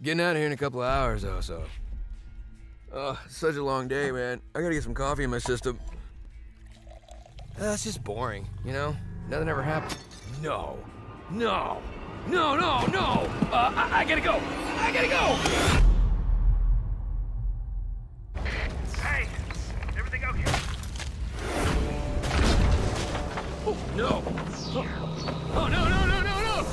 Getting out of here in a couple of hours, though, so. It's such a long day, man. I gotta get some coffee in my system. It's just boring, you know? Nothing ever happened. No. No. No, no, no! I gotta go! I gotta go! Hey! Everything okay? Oh, no! Oh, no, no, no, no, no!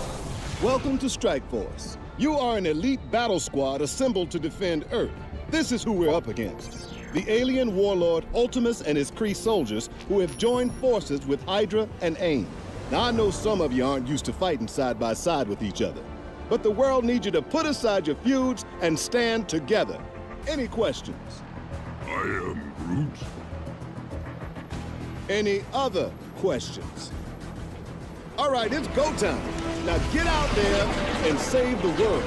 Welcome to Strike Force. You are an elite battle squad assembled to defend Earth. This is who we're up against. The alien warlord Ultimus and his Kree soldiers who have joined forces with Hydra and AIM. Now, I know some of you aren't used to fighting side by side with each other, but the world needs you to put aside your feuds and stand together. Any questions? I am Groot. Any other questions? All right, it's go time. Now get out there and save the world.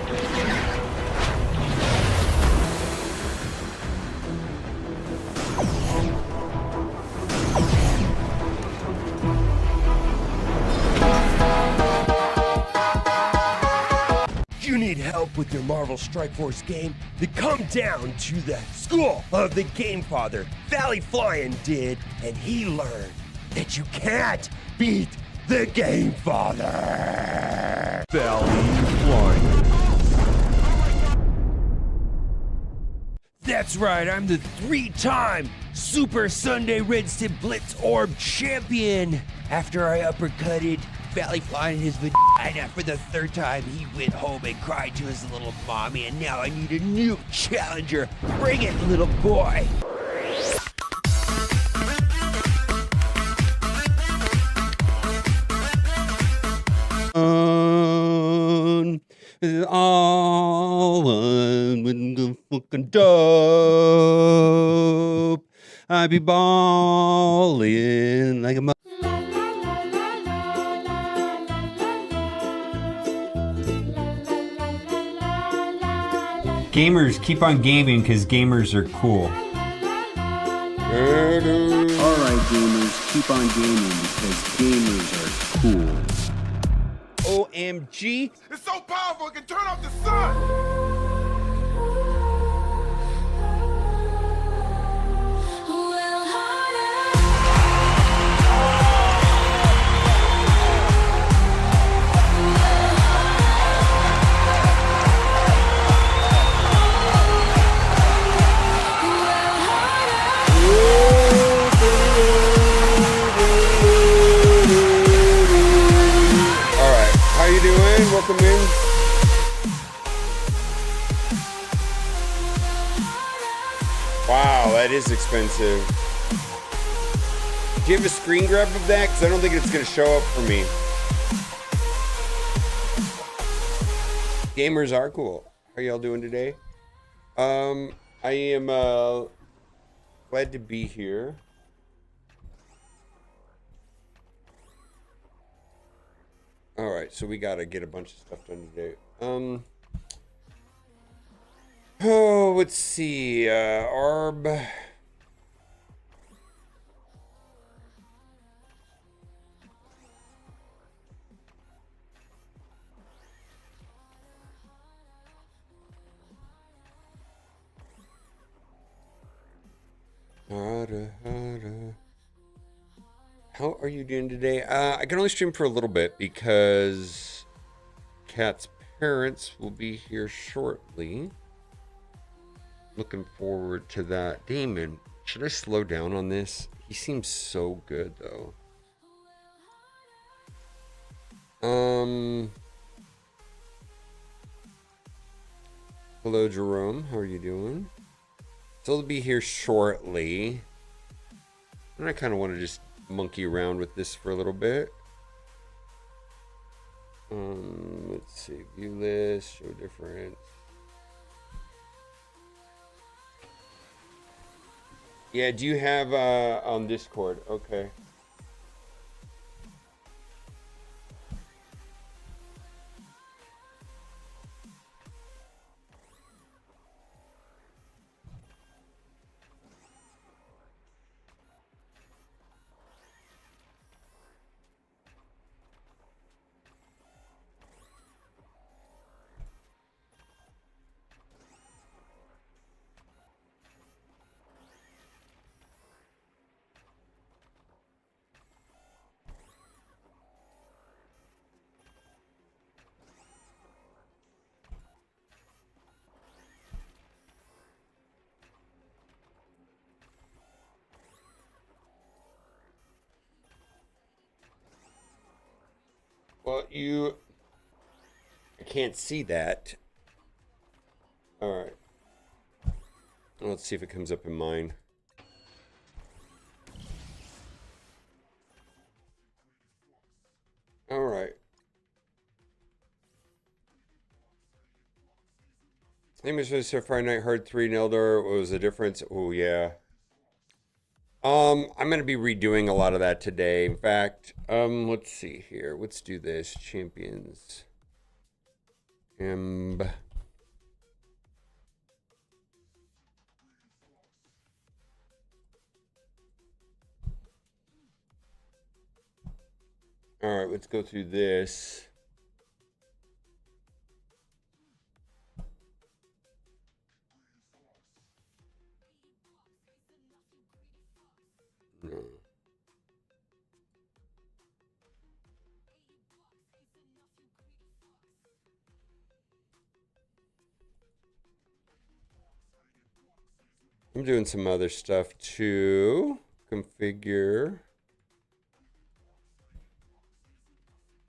You need help with your Marvel Strike Force game? Then come down to the school of the Game Father. Valley Flying did, and he learned that you can't beat the Game Father. Valley Flying. That's right, I'm the 3-time Super Sunday Red Stip Blitz Orb champion. After I uppercutted Valley Flying in his vagina for the 3rd time, he went home and cried to his little mommy, and now I need a new challenger. Bring it, little boy. All one with the fucking dope. I be ballin' like a Gamers, keep on gaming because gamers are cool. Alright gamers, keep on gaming because gamers are cool. OMG. It's so powerful it can turn off the sun! Welcome in. Wow, that is expensive. Do you have a screen grab of that? Because I don't think it's going to show up for me. Gamers are cool. How y'all doing today? I am glad to be here. All right, so we gotta get a bunch of stuff done today. Oh, let's see. Arb. How are you doing today? I can only stream for a little bit because Kat's parents will be here shortly. Looking forward to that. Damon, should I slow down on this? He seems so good though. Hello Jerome, how are you doing? So they'll be here shortly. And I kind of want to just monkey around with this for a little bit. Let's see, view list, show difference. Yeah, do you have on Discord? Okay. Well, I can't see that. All right. Let's see if it comes up in mine. All right. MSF Friday Night Hard 3 and Eldar. What was the difference? Oh, yeah. I'm gonna be redoing a lot of that today. In fact, let's see here. Let's do this. Champions. All right, let's go through this. No. I'm doing some other stuff too. Configure.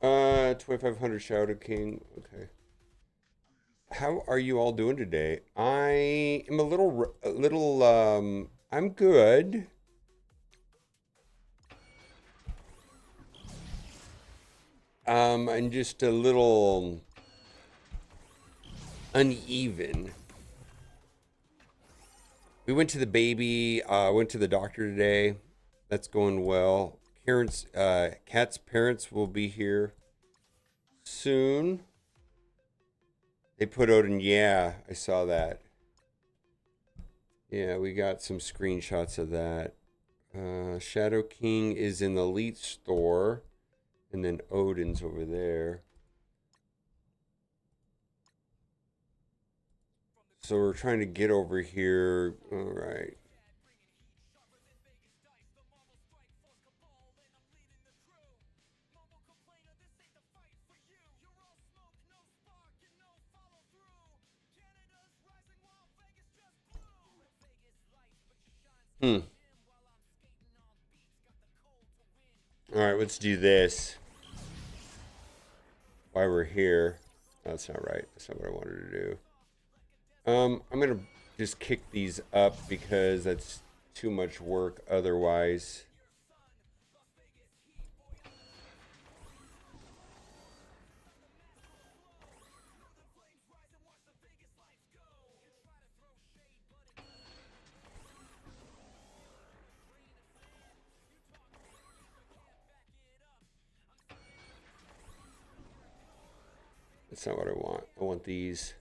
2500 Shadow King. Okay. How are you all doing today? I am a little, I'm good. I'm just a little uneven. We went to the baby, went to the doctor today. That's going well. Kat's parents will be here soon. They put out yeah, I saw that. Yeah, we got some screenshots of that. Shadow King is in the Elite store. And then Odin's over there. So we're trying to get over here. All right. All right, let's do this. While we're here. Oh, that's not right. That's not what I wanted to do. I'm going to just kick these up because that's too much work otherwise. That's not what I want. I want these.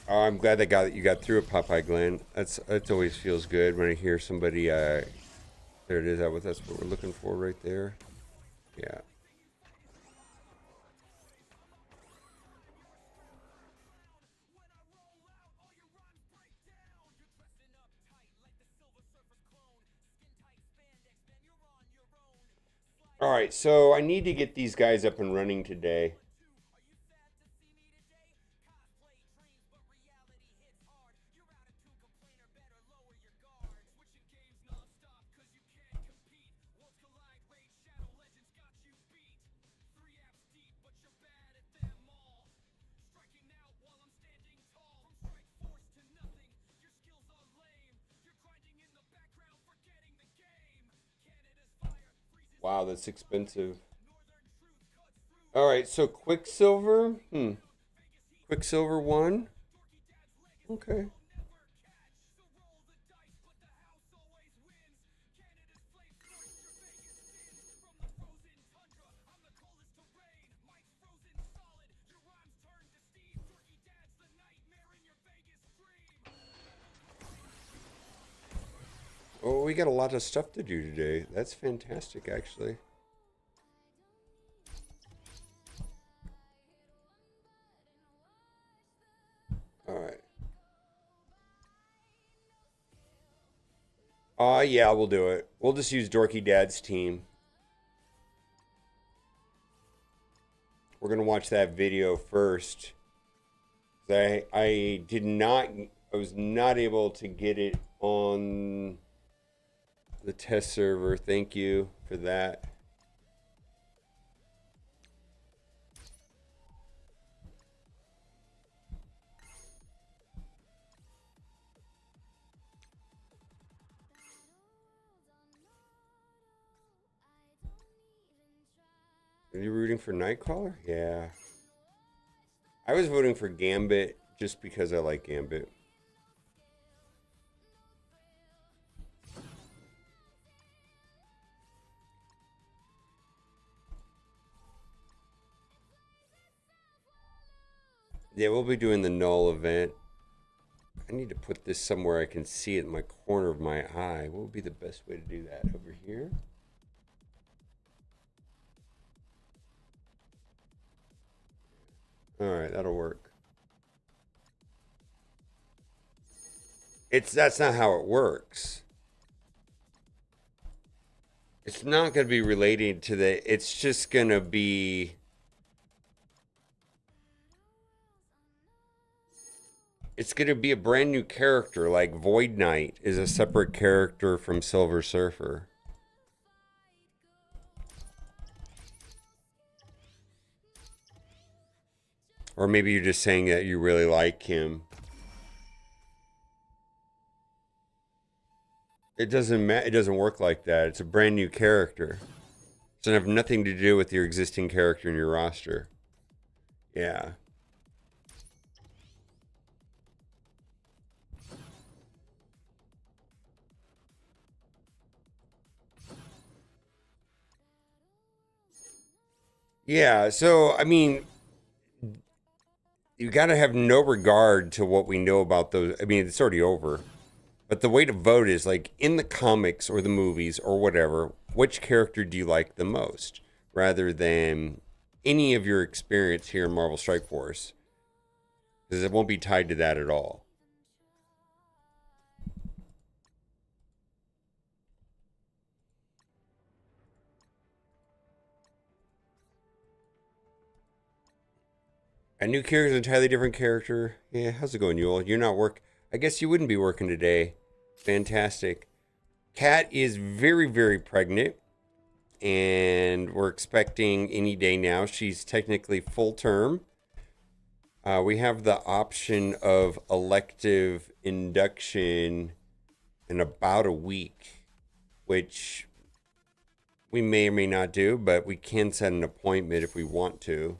Oh, I'm glad you got through it, Popeye Glenn. That always feels good when I hear somebody. There it is. That's what we're looking for right there. Yeah. All right, so I need to get these guys up and running today. Wow, that's expensive. All right, so Quicksilver. Quicksilver 1. Okay. Oh, we got a lot of stuff to do today. That's fantastic, actually. All right. Yeah, we'll do it. We'll just use Dorky Dad's team. We're gonna watch that video first. I was not able to get it on the test server. Thank you for that. Are you rooting for Nightcrawler? Yeah. I was voting for Gambit just because I like Gambit. Yeah, we'll be doing the Null event. I need to put this somewhere I can see it in my corner of my eye. What would be the best way to do that? Over here? Alright, that'll work. That's not how it works. It's not going to be related to it's just going to be... It's going to be a brand new character, like Void Knight is a separate character from Silver Surfer. Or maybe you're just saying that you really like him. It doesn't work like that. It's a brand new character. It doesn't have nothing to do with your existing character in your roster. Yeah. Yeah, so, I mean, you got to have no regard to what we know about those. I mean, it's already over. But the way to vote is, like, in the comics or the movies or whatever, which character do you like the most? Rather than any of your experience here in Marvel Strike Force. Because it won't be tied to that at all. A new character is an entirely different character. Yeah, how's it going, Yule? You're not I guess you wouldn't be working today. Fantastic. Kat is very, very pregnant. And we're expecting any day now. She's technically full term. We have the option of elective induction in about a week, which we may or may not do, but we can set an appointment if we want to.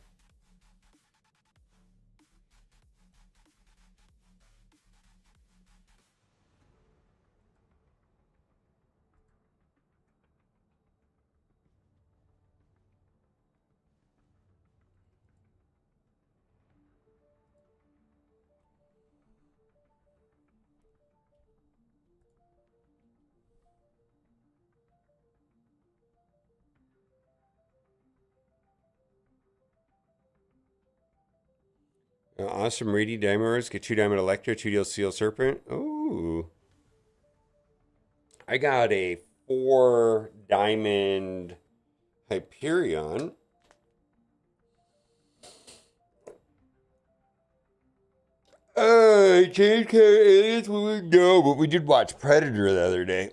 Awesome Reedy Dimers. Get 2 Diamond Electro, 2 Deal Seal Serpent. Ooh. I got a 4 Diamond Hyperion. Change aliens? No, but we did watch Predator the other day.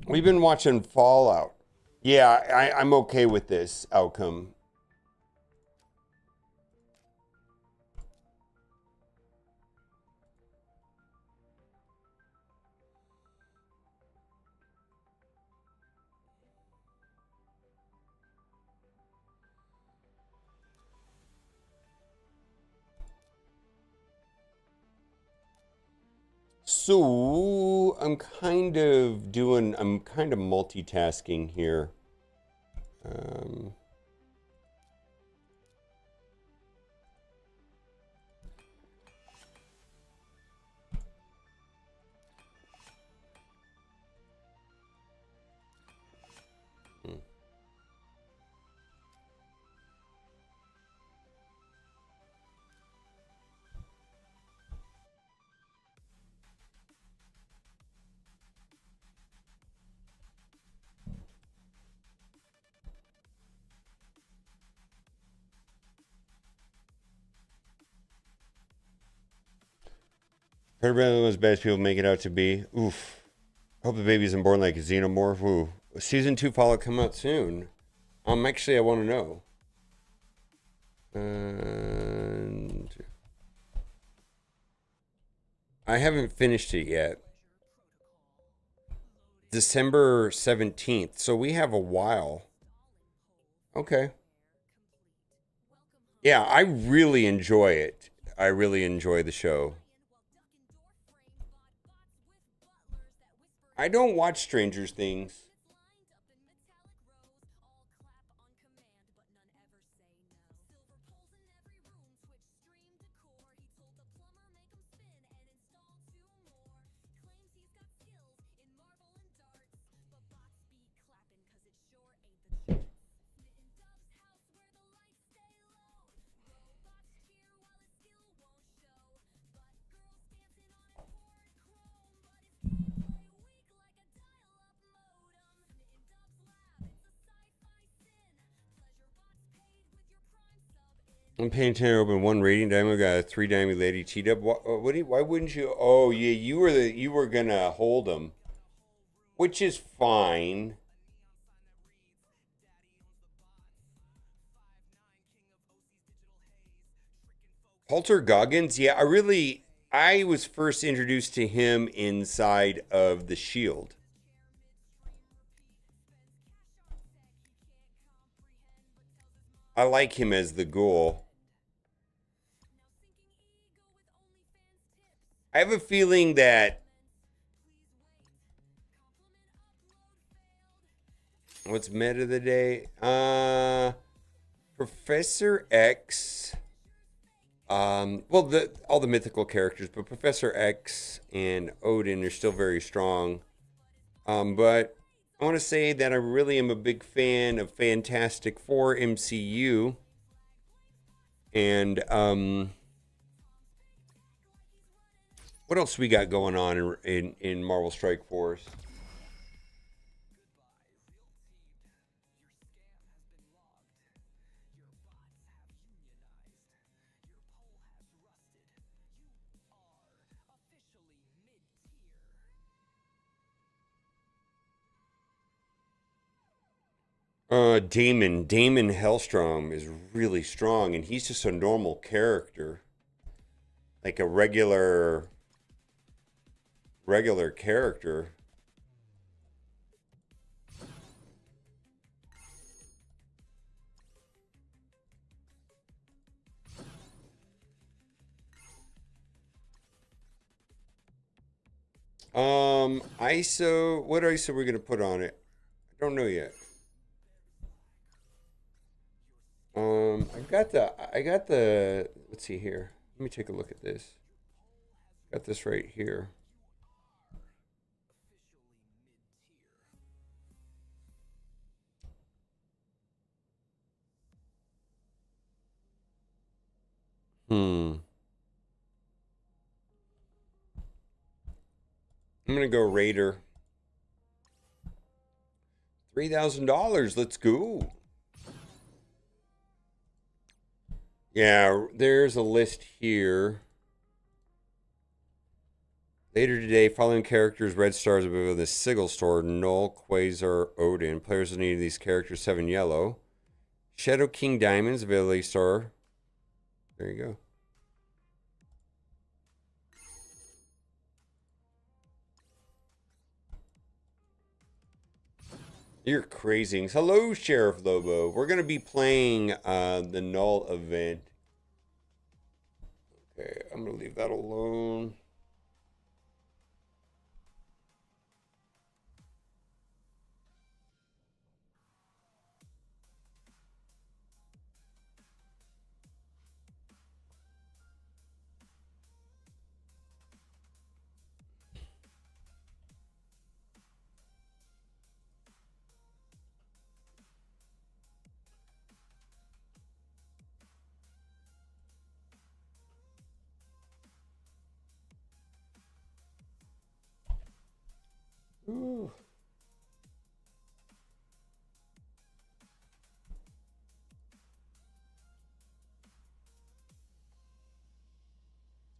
We've been watching Fallout. Yeah, I'm okay with this outcome. So I'm kind of multitasking here. Heard about as bad as people make it out to be. Oof. Hope the baby isn't born like a xenomorph. Ooh. Season 2 Fallout come out soon. Actually, I want to know. And I haven't finished it yet. December 17th. So we have a while. Okay. Yeah, I really enjoy it. I really enjoy the show. I don't watch Stranger Things. I'm paying 10 open one rating diamond. Got a 3 diamond lady T-dub. Why wouldn't you? Oh yeah, you were gonna hold them, which is fine. Halter Goggins, yeah, I was first introduced to him inside of the Shield. I like him as the Ghoul. I have a feeling that what's meta of the day? Professor X. Well, all the mythical characters, but Professor X and Odin are still very strong. But I want to say that I really am a big fan of Fantastic Four MCU. And what else we got going on in Marvel Strike Force? Damon Hellstrom is really strong, and he's just a normal character, like a regular character. ISO. What ISO we're gonna put on it? I don't know yet. I got the, let's see here. Let me take a look at this. Got this right here. I'm gonna go Raider. $3,000. Let's go. Yeah, there's a list here. Later today, following characters, red stars above the Sigil store, Null, Quasar, Odin. Players with any of these characters, 7 yellow. Shadow King Diamonds, ability star. There you go. You're crazy. Hello, Sheriff Lobo. We're going to be playing the Null event. Okay, I'm going to leave that alone. Ooh.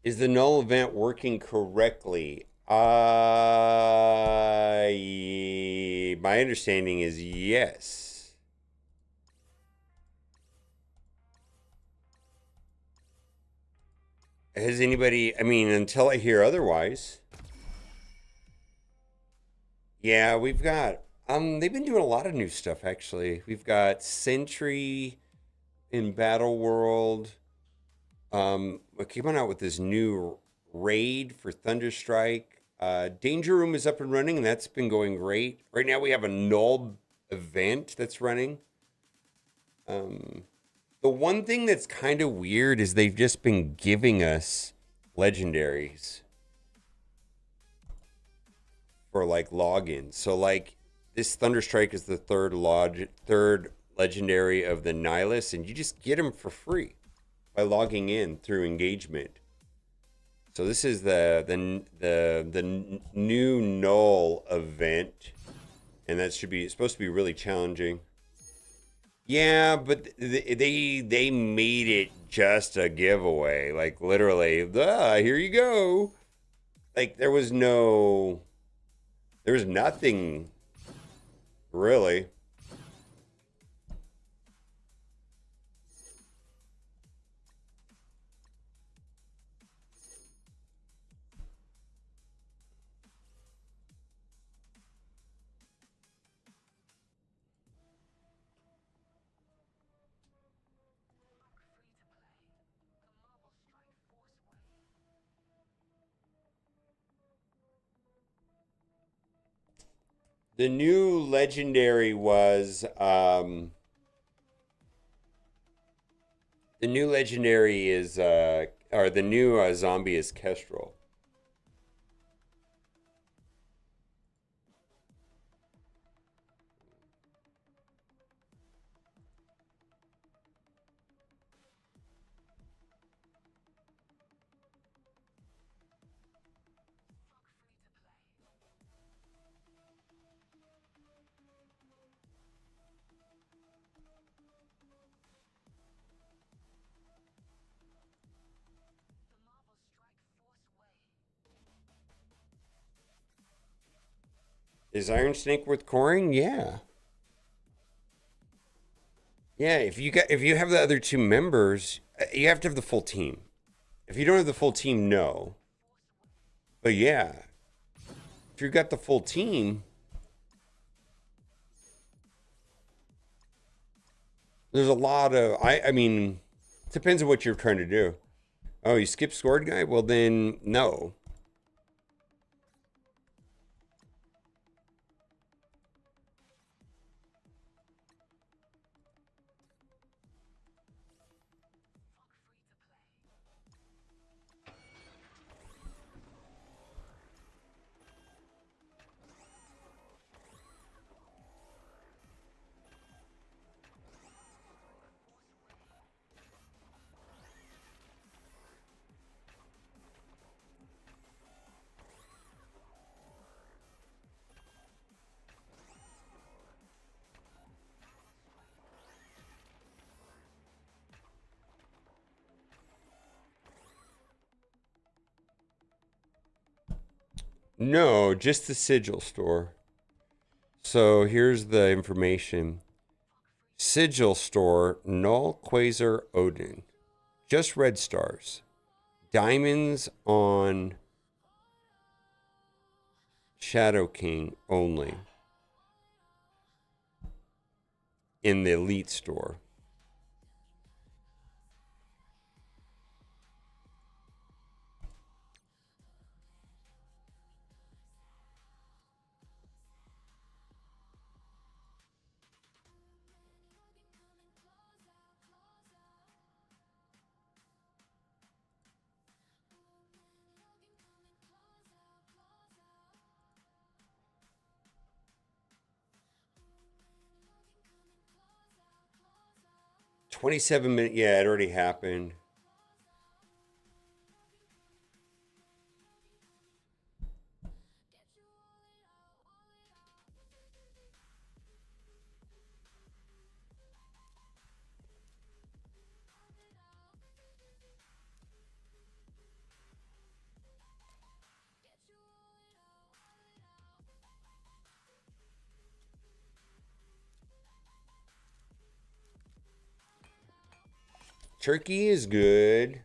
Is the null event working correctly? My understanding is yes. Has anybody, I mean, until I hear otherwise. Yeah, we've got, They've been doing a lot of new stuff actually. We've got Sentry in Battle World. We came out with this new raid for Thunderstrike. Danger Room is up and running, and that's been going great. Right now, we have a null event that's running. The one thing that's kind of weird is they've just been giving us legendaries for like logins. So like this Thunderstrike is the third legendary of the Nihilus, and you just get them for free by logging in through engagement. So this is the new null event, and that should be supposed to be really challenging. Yeah, but they made it just a giveaway, like literally. Here you go. Like there was nothing really. The new legendary was the new legendary is or the new zombie is Kestrel. Is Iron Snake worth coring? Yeah. Yeah, if you have the other two members, you have to have the full team. If you don't have the full team, no. But yeah, if you've got the full team, there's a lot of I mean, it depends on what you're trying to do. Oh, you skip scored guy? Well then no. No, just the sigil store. So here's the information. Sigil store, null quasar Odin. Just red stars. Diamonds on Shadow King only. In the elite store. $27. Yeah, it already happened. Turkey is good.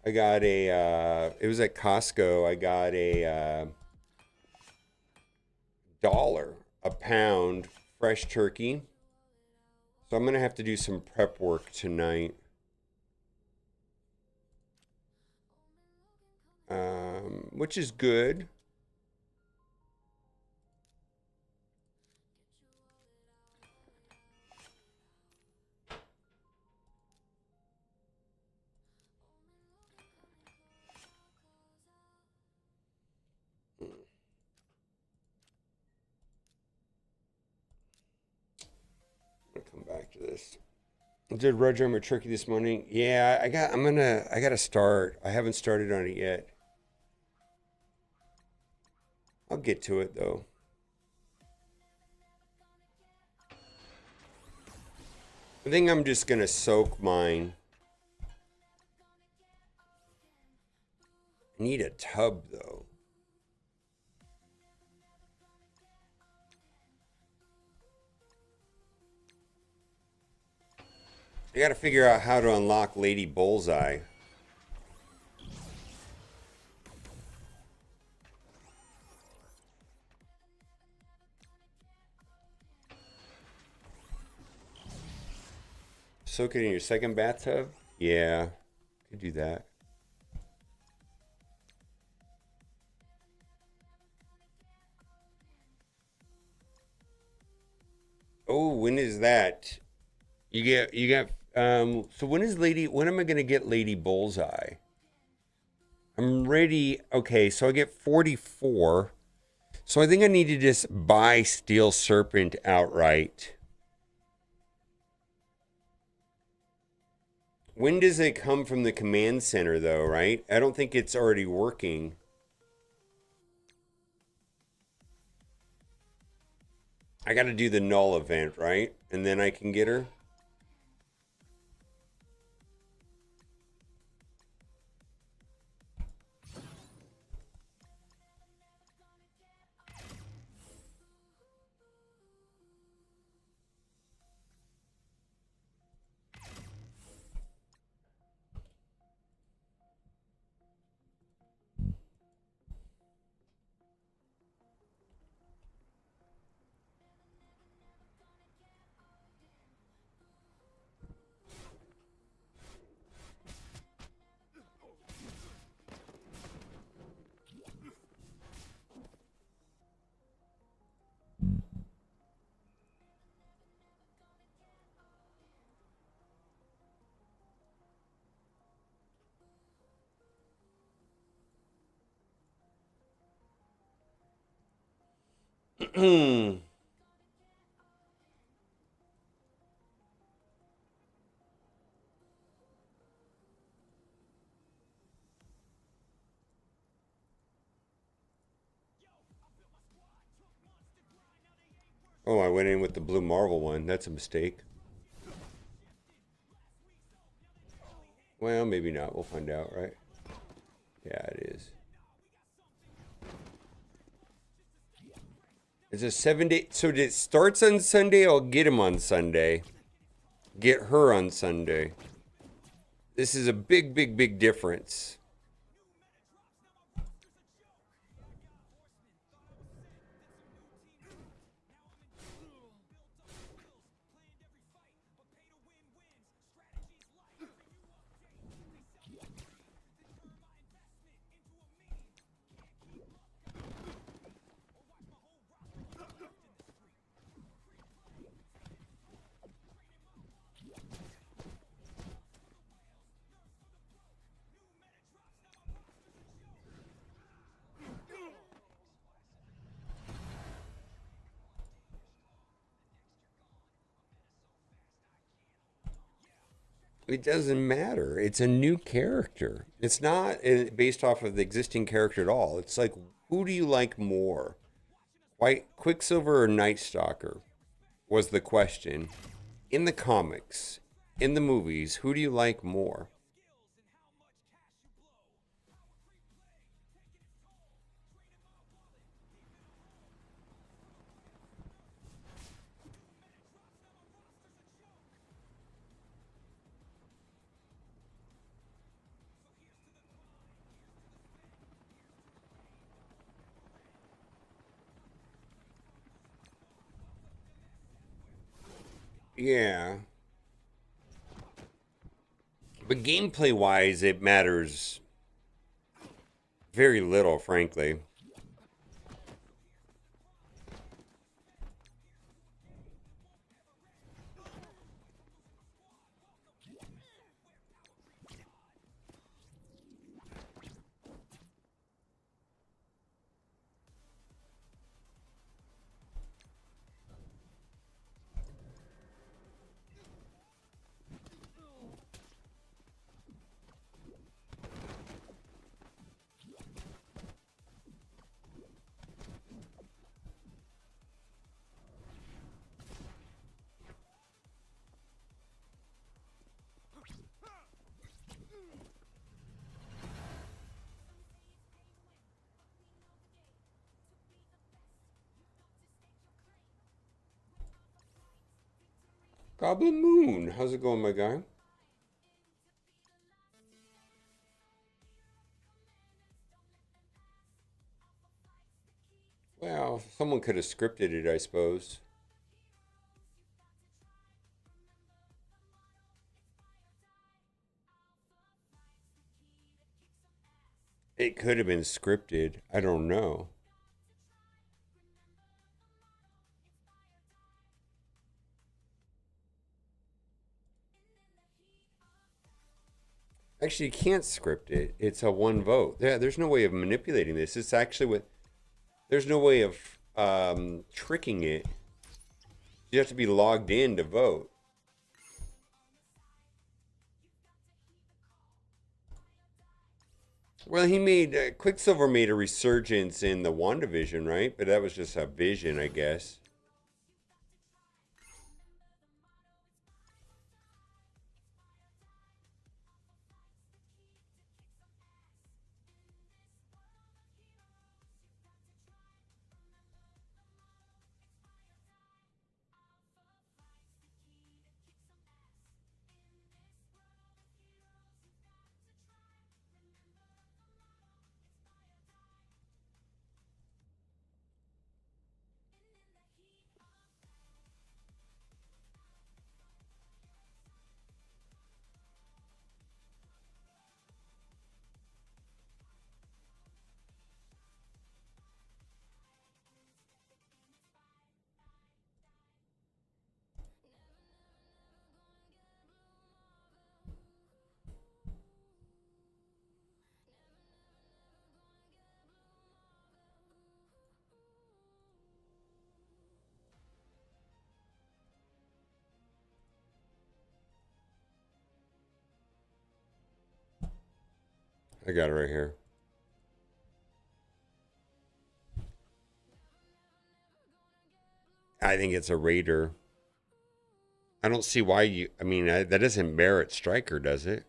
I got a, it was at Costco. I got a $1 a pound fresh turkey. So I'm going to have to do some prep work tonight. Which is good. Come back to this. Did red drum or turkey this morning? Yeah, I gotta start. I haven't started on it yet. I'll get to it though. I think I'm just gonna soak mine. I need a tub though. I gotta figure out how to unlock Lady Bullseye. Soak it in your second bathtub? Yeah, could do that. Oh, when is that? You got so when am I gonna get Lady Bullseye? I'm ready. Okay, so I get 44. So I think I need to just buy Steel Serpent outright. When does it come from the command center though, right? I don't think it's already working. I gotta do the null event, right? And then I can get her. Oh, I went in with the Blue Marvel one. That's a mistake. Well, maybe not. We'll find out, right? Yeah, it is. It's a 7-day. So it starts on Sunday. I'll get him on Sunday. Get her on Sunday. This is a big, big, big difference. It doesn't matter. It's a new character. It's not based off of the existing character at all. It's like, who do you like more? White Quicksilver or Night Stalker was the question. In the comics, in the movies, who do you like more? Yeah. But gameplay wise, it matters very little, frankly. Goblin Moon, how's it going, my guy? Well, someone could have scripted it, I suppose. It could have been scripted. I don't know. Actually, you can't script it. It's a one vote. Yeah, there's no way of manipulating this. It's actually what. There's no way of tricking it. You have to be logged in to vote. Well, he made Quicksilver made a resurgence in the WandaVision, right? But that was just a vision, I guess. I got it right here. I think it's a Raider. I don't see why you. I mean, that doesn't merit Striker, does it?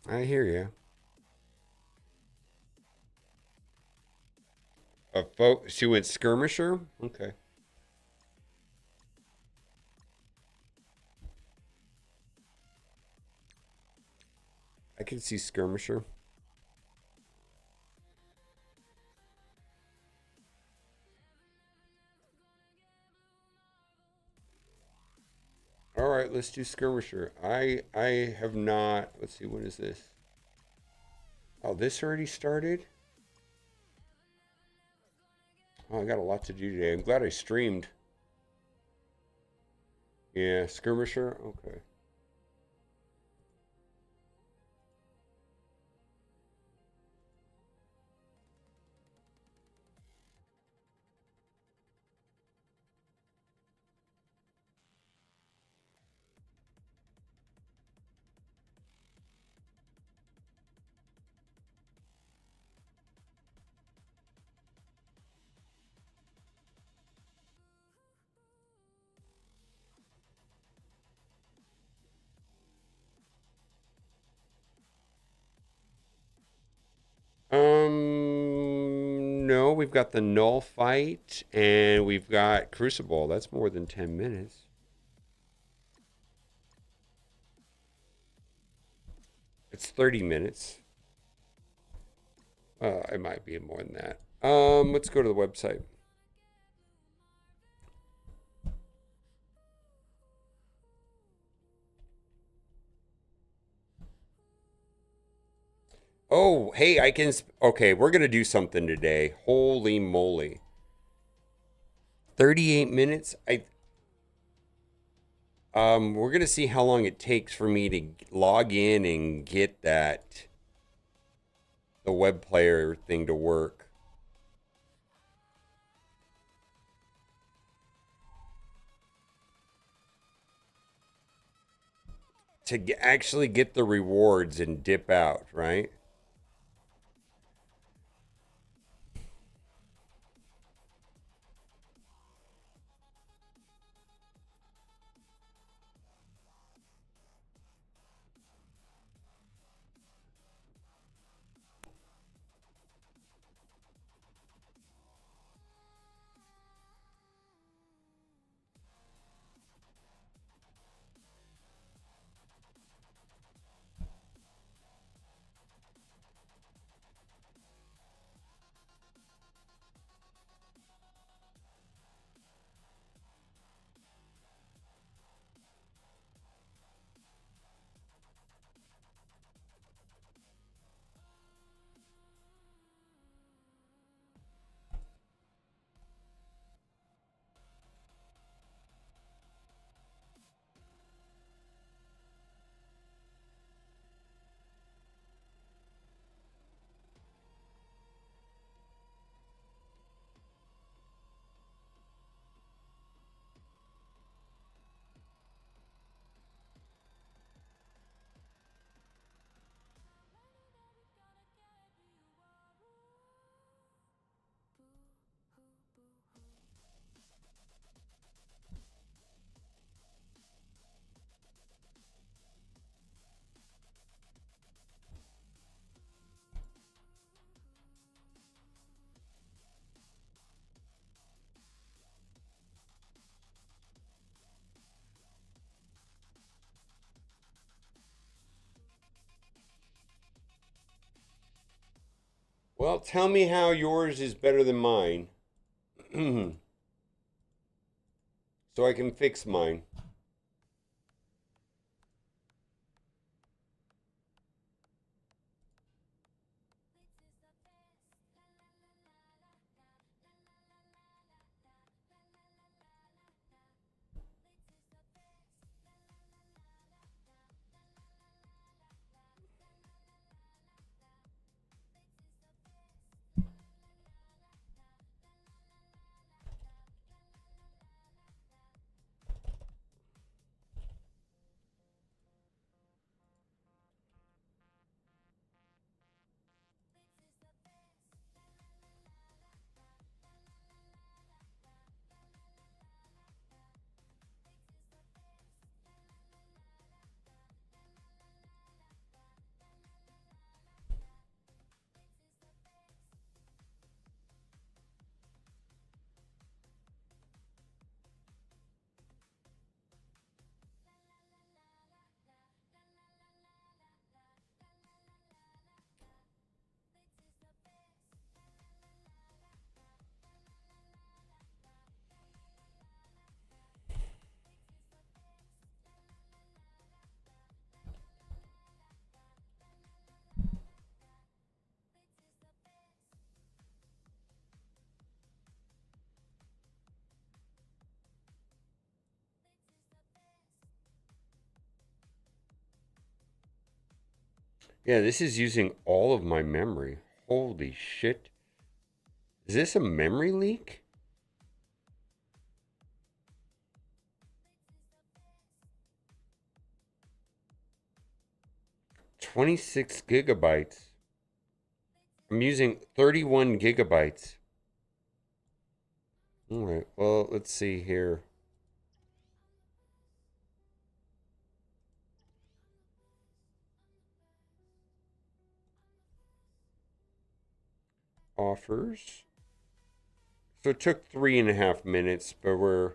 I hear you. She went Skirmisher? Okay. I can see Skirmisher. All right, let's do Skirmisher. I have not. Let's see, when is this? Oh, this already started? Oh, I got a lot to do today. I'm glad I streamed. Yeah, Skirmisher? Okay. No, we've got the Null fight and we've got Crucible. That's more than 10 minutes. It's 30 minutes. It might be more than that. Let's go to the website. Oh, hey, I can. Okay, we're gonna do something today. Holy moly! 38 minutes. We're gonna see how long it takes for me to log in and get the web player thing to work. To actually get the rewards and dip out, right? Well, tell me how yours is better than mine. So I can fix mine. Yeah, this is using all of my memory. Holy shit. Is this a memory leak? $26 gigabytes. I'm using 31 gigabytes. All right, well, let's see here. Offers. So it took 3.5 minutes, but we're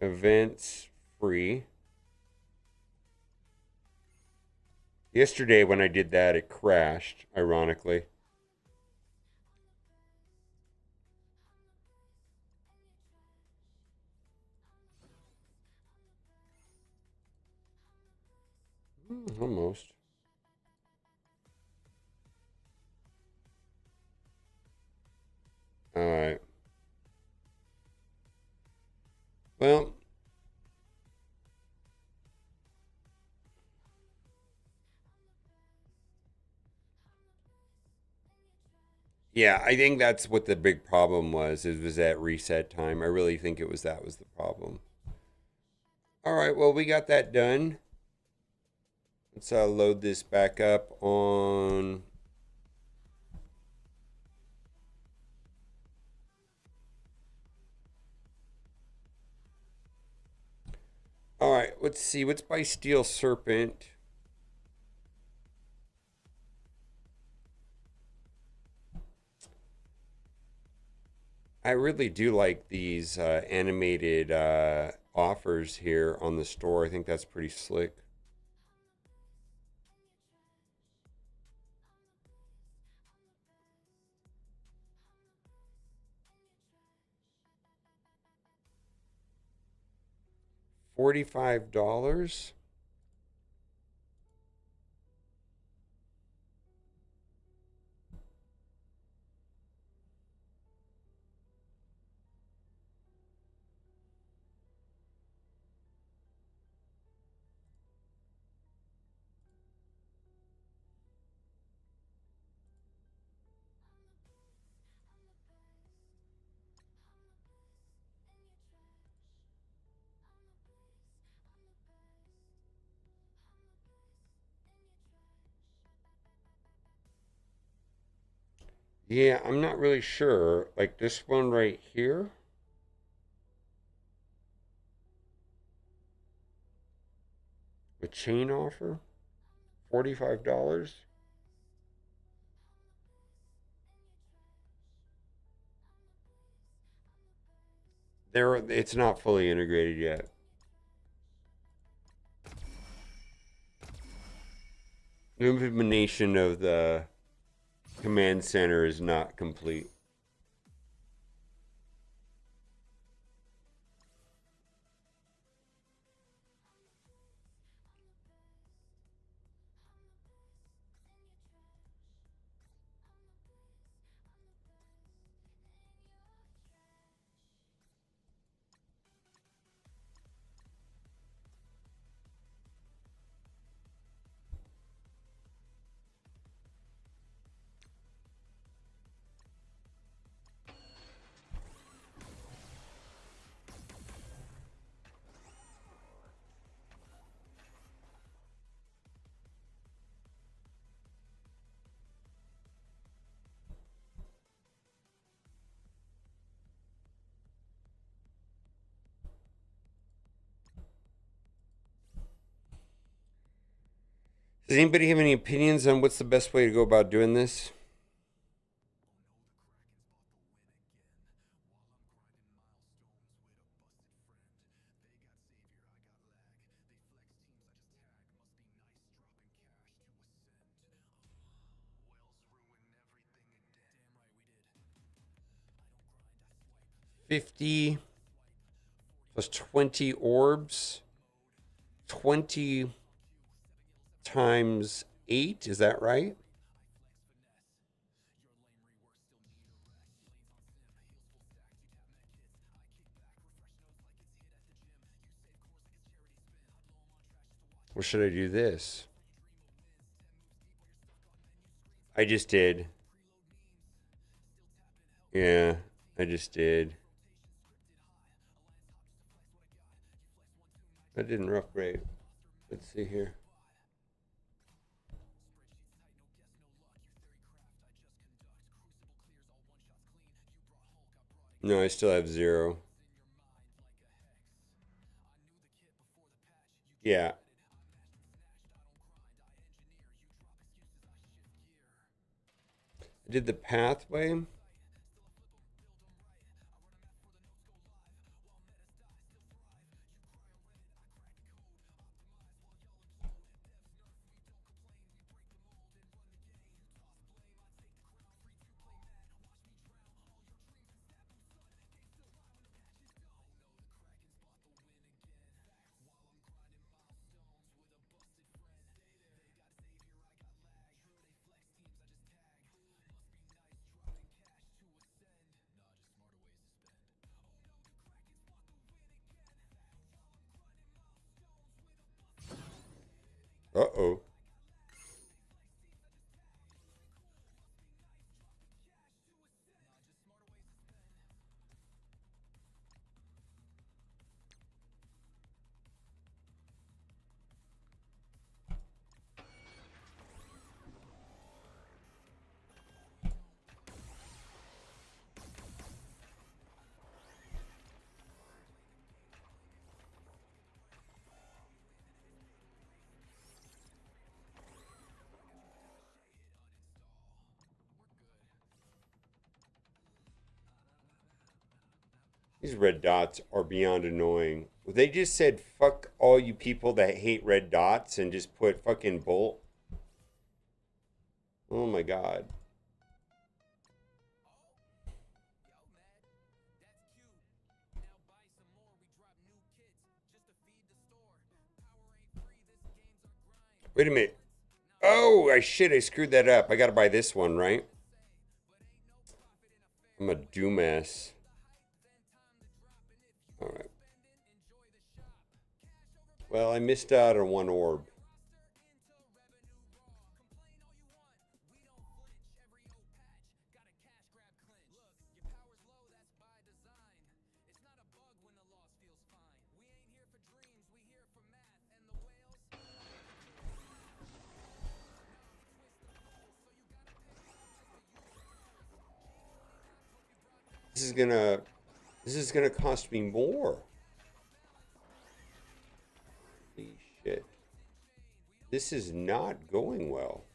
events free. Yesterday when I did that, it crashed, ironically. Almost. All right. Well, yeah, I think that's what the big problem was. It was that reset time. I really think it was that was the problem. All right, well, we got that done. Let's load this back up on. All right, let's see. What's by Steel Serpent? I really do like these animated offers here on the store. I think that's pretty slick. $45. Yeah, I'm not really sure. Like this one right here. A chain offer? $45? It's not fully integrated yet. The implementation of the command center is not complete. Does anybody have any opinions on what's the best way to go about doing this? $50 plus 20 orbs. 20 times 8, is that right? Or should I do this? I just did. Yeah, I just did. That didn't rough great. Let's see here. No, I still have 0. Yeah. I did the pathway. These red dots are beyond annoying. They just said fuck all you people that hate red dots and just put fucking bolt. Oh my god. Wait a minute. Oh, I screwed that up. I gotta buy this one, right? I'm a dumbass. Alright. Well, I missed out on one orb. This is gonna cost me more. Holy shit. This is not going well.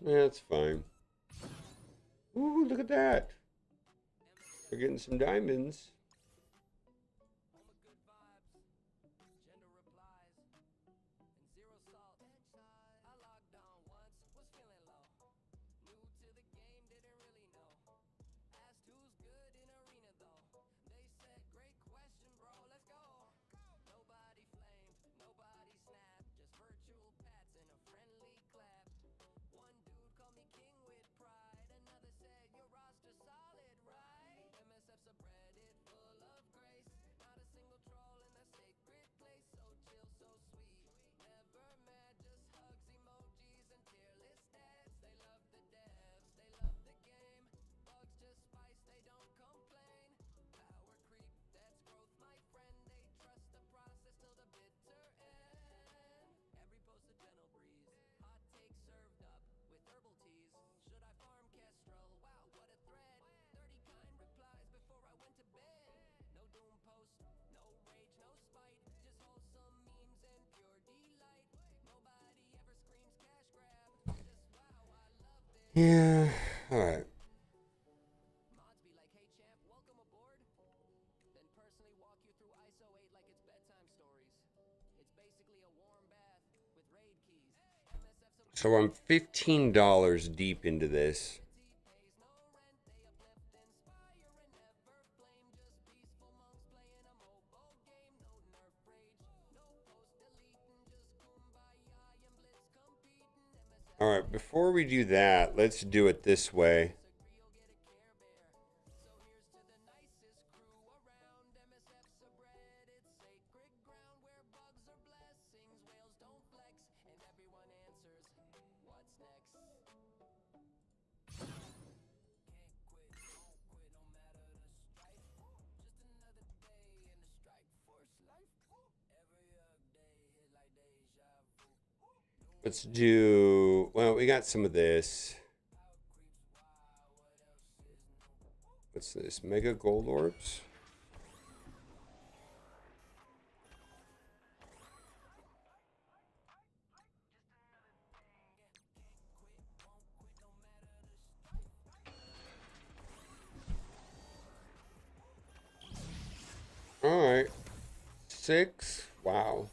Yeah, that's fine. Ooh, look at that. We're getting some diamonds. Yeah, alright. So I'm $15 deep into this. All right, before we do that, let's do it this way. Let's do, well, we got some of this. What's this? Mega gold orbs? All right. 6. Wow.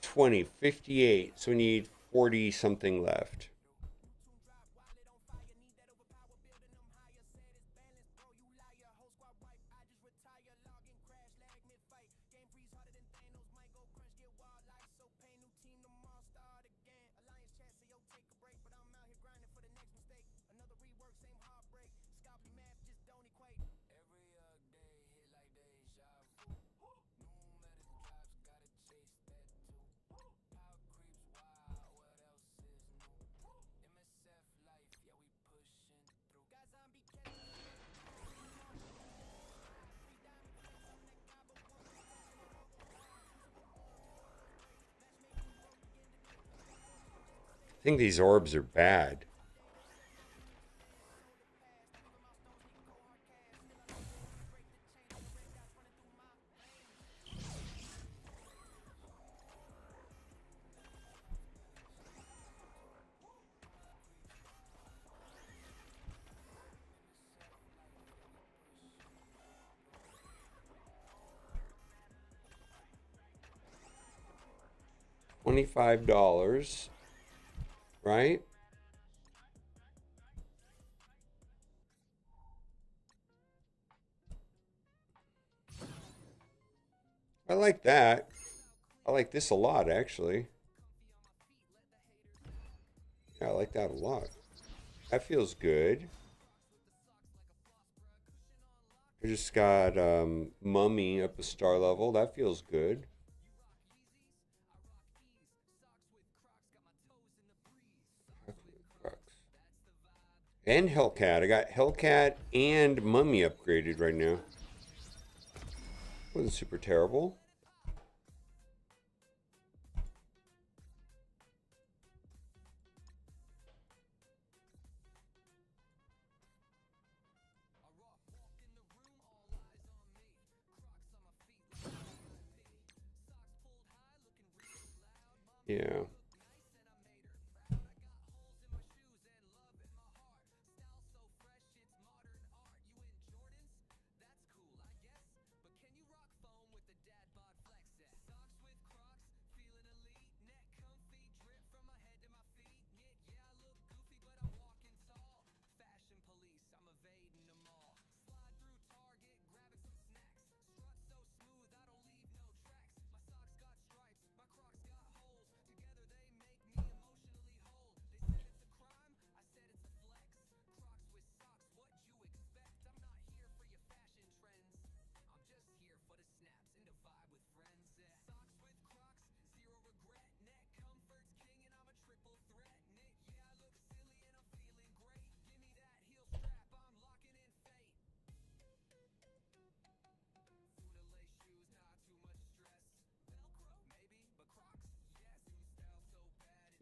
20, 58. So we need 40 something left. I think these orbs are bad. $25, right? I like that. I like this a lot, actually. Yeah, I like that a lot. That feels good. I just got Mummy up a star level. That feels good. And Hellcat. I got Hellcat and Mummy upgraded right now. Wasn't super terrible. Yeah.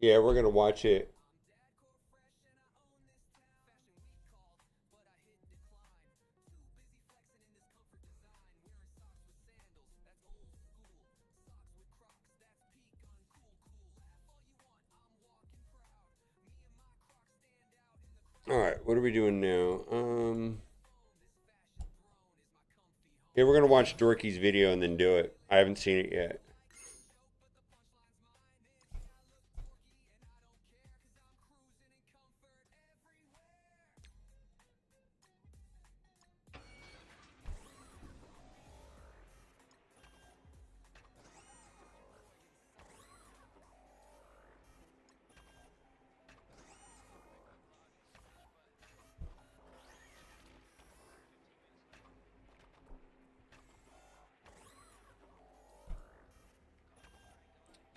Yeah, we're gonna watch it. All right, what are we doing now? Yeah, we're gonna watch Dorky's video and then do it. I haven't seen it yet.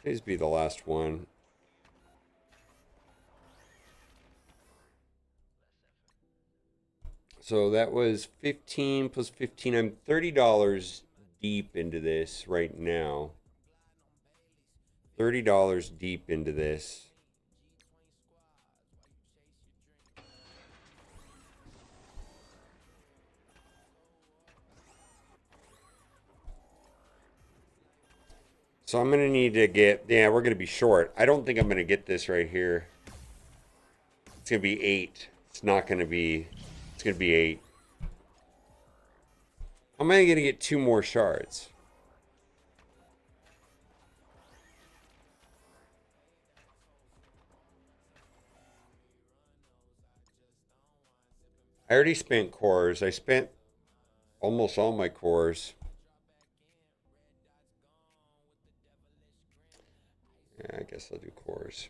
Please be the last one. So that was 15 plus 15. I'm $30 deep into this right now. $30 deep into this. So I'm going to need to get, yeah, we're going to be short. I don't think I'm going to get this right here. It's going to be 8. It's not going to be, it's going to be 8. I'm only going to get 2 more shards. I already spent cores. I spent almost all my cores. Yeah, I guess I'll do cores.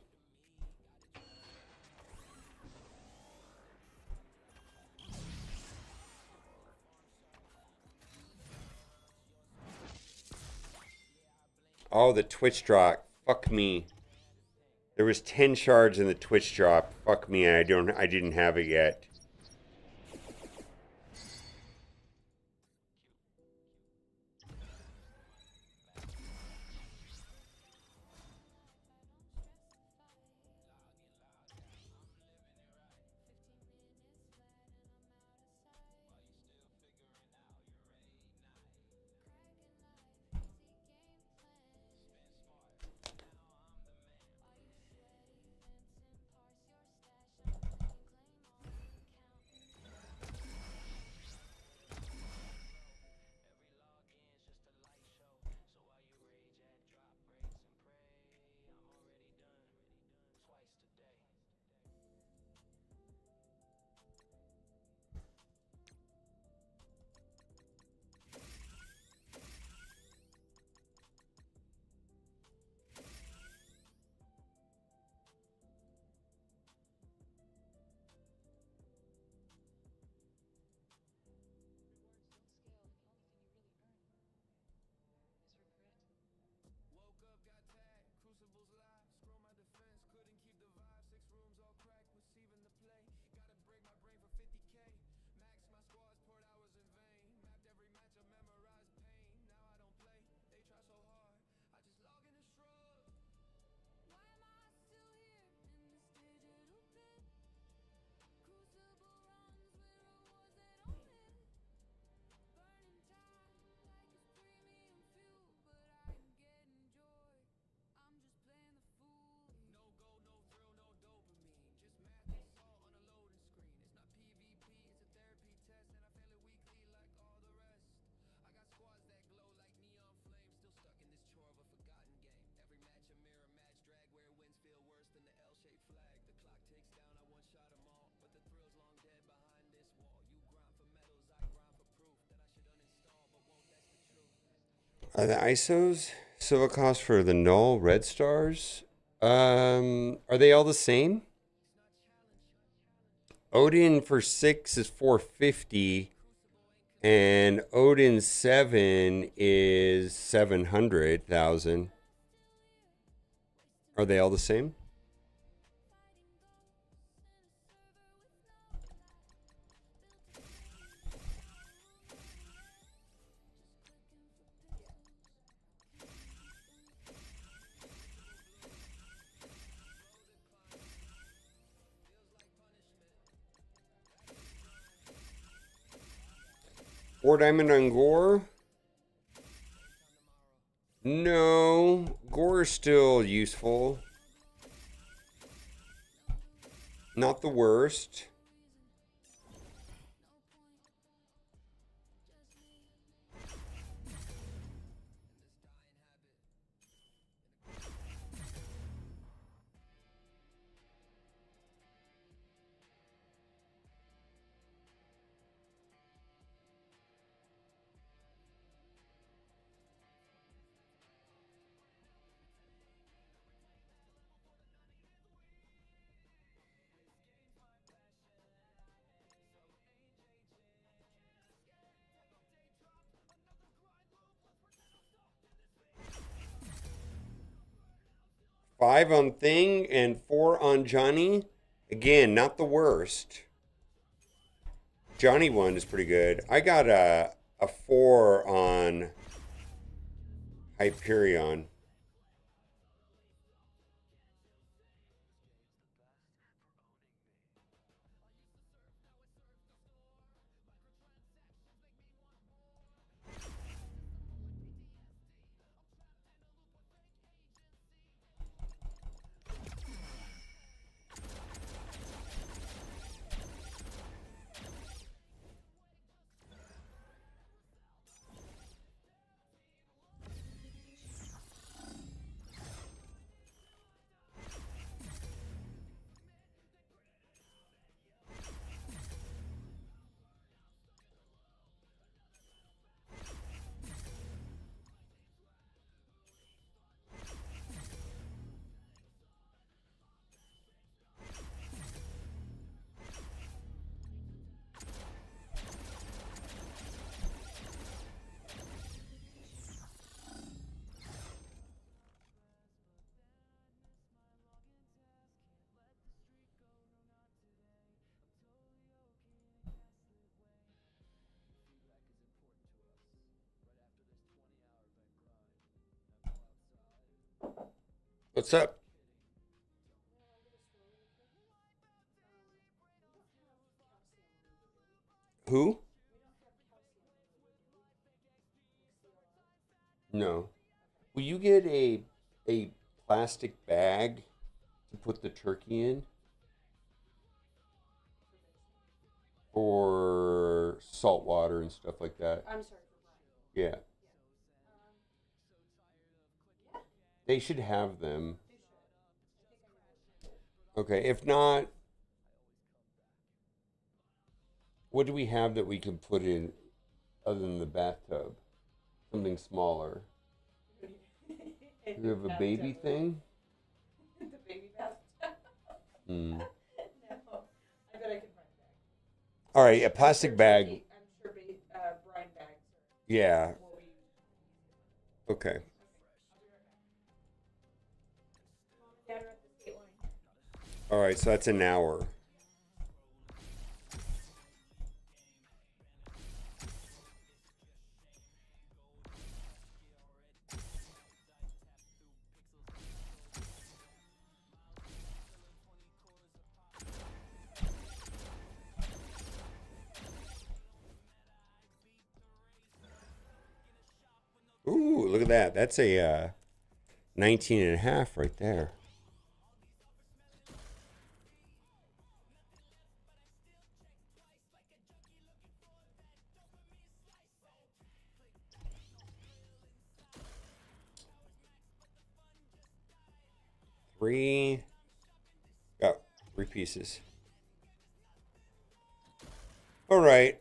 Oh, the Twitch drop. Fuck me. There was 10 shards in the Twitch drop. Fuck me, I didn't have it yet. Are the ISOs silver cost for the null red stars? Are they all the same? Odin for 6 is 450, and Odin 7 is 700,000. Are they all the same? Four diamond on Gore? No, Gore is still useful. Not the worst. Five on Thing and 4 on Johnny. Again, not the worst. Johnny one is pretty good. I got a 4 on Hyperion. What's up? Who? No. Will you get a plastic bag to put the turkey in? Or salt water and stuff like that? I'm sorry. Yeah. They should have them. Okay, if not, what do we have that we can put in other than the bathtub? Something smaller. Do you have a baby thing? The baby bathtub? Hmm. No. I bet I can find a bag. All right, a plastic bag. I'm sure brine bags. Yeah. Will be. Okay. Mom and Dad are at the state line. All right, so that's an hour. Ooh, look at that. That's a 19 and a half right there. Three. Got 3 pieces. All right.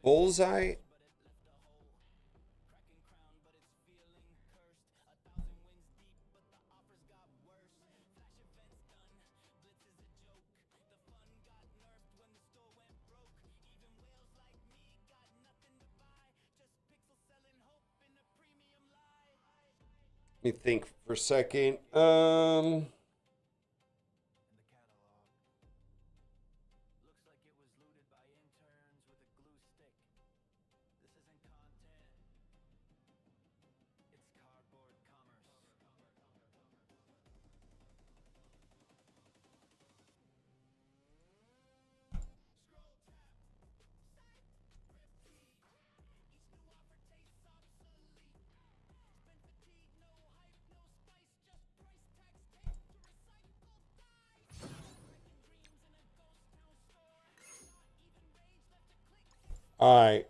Bullseye. Let me think for a second. All right.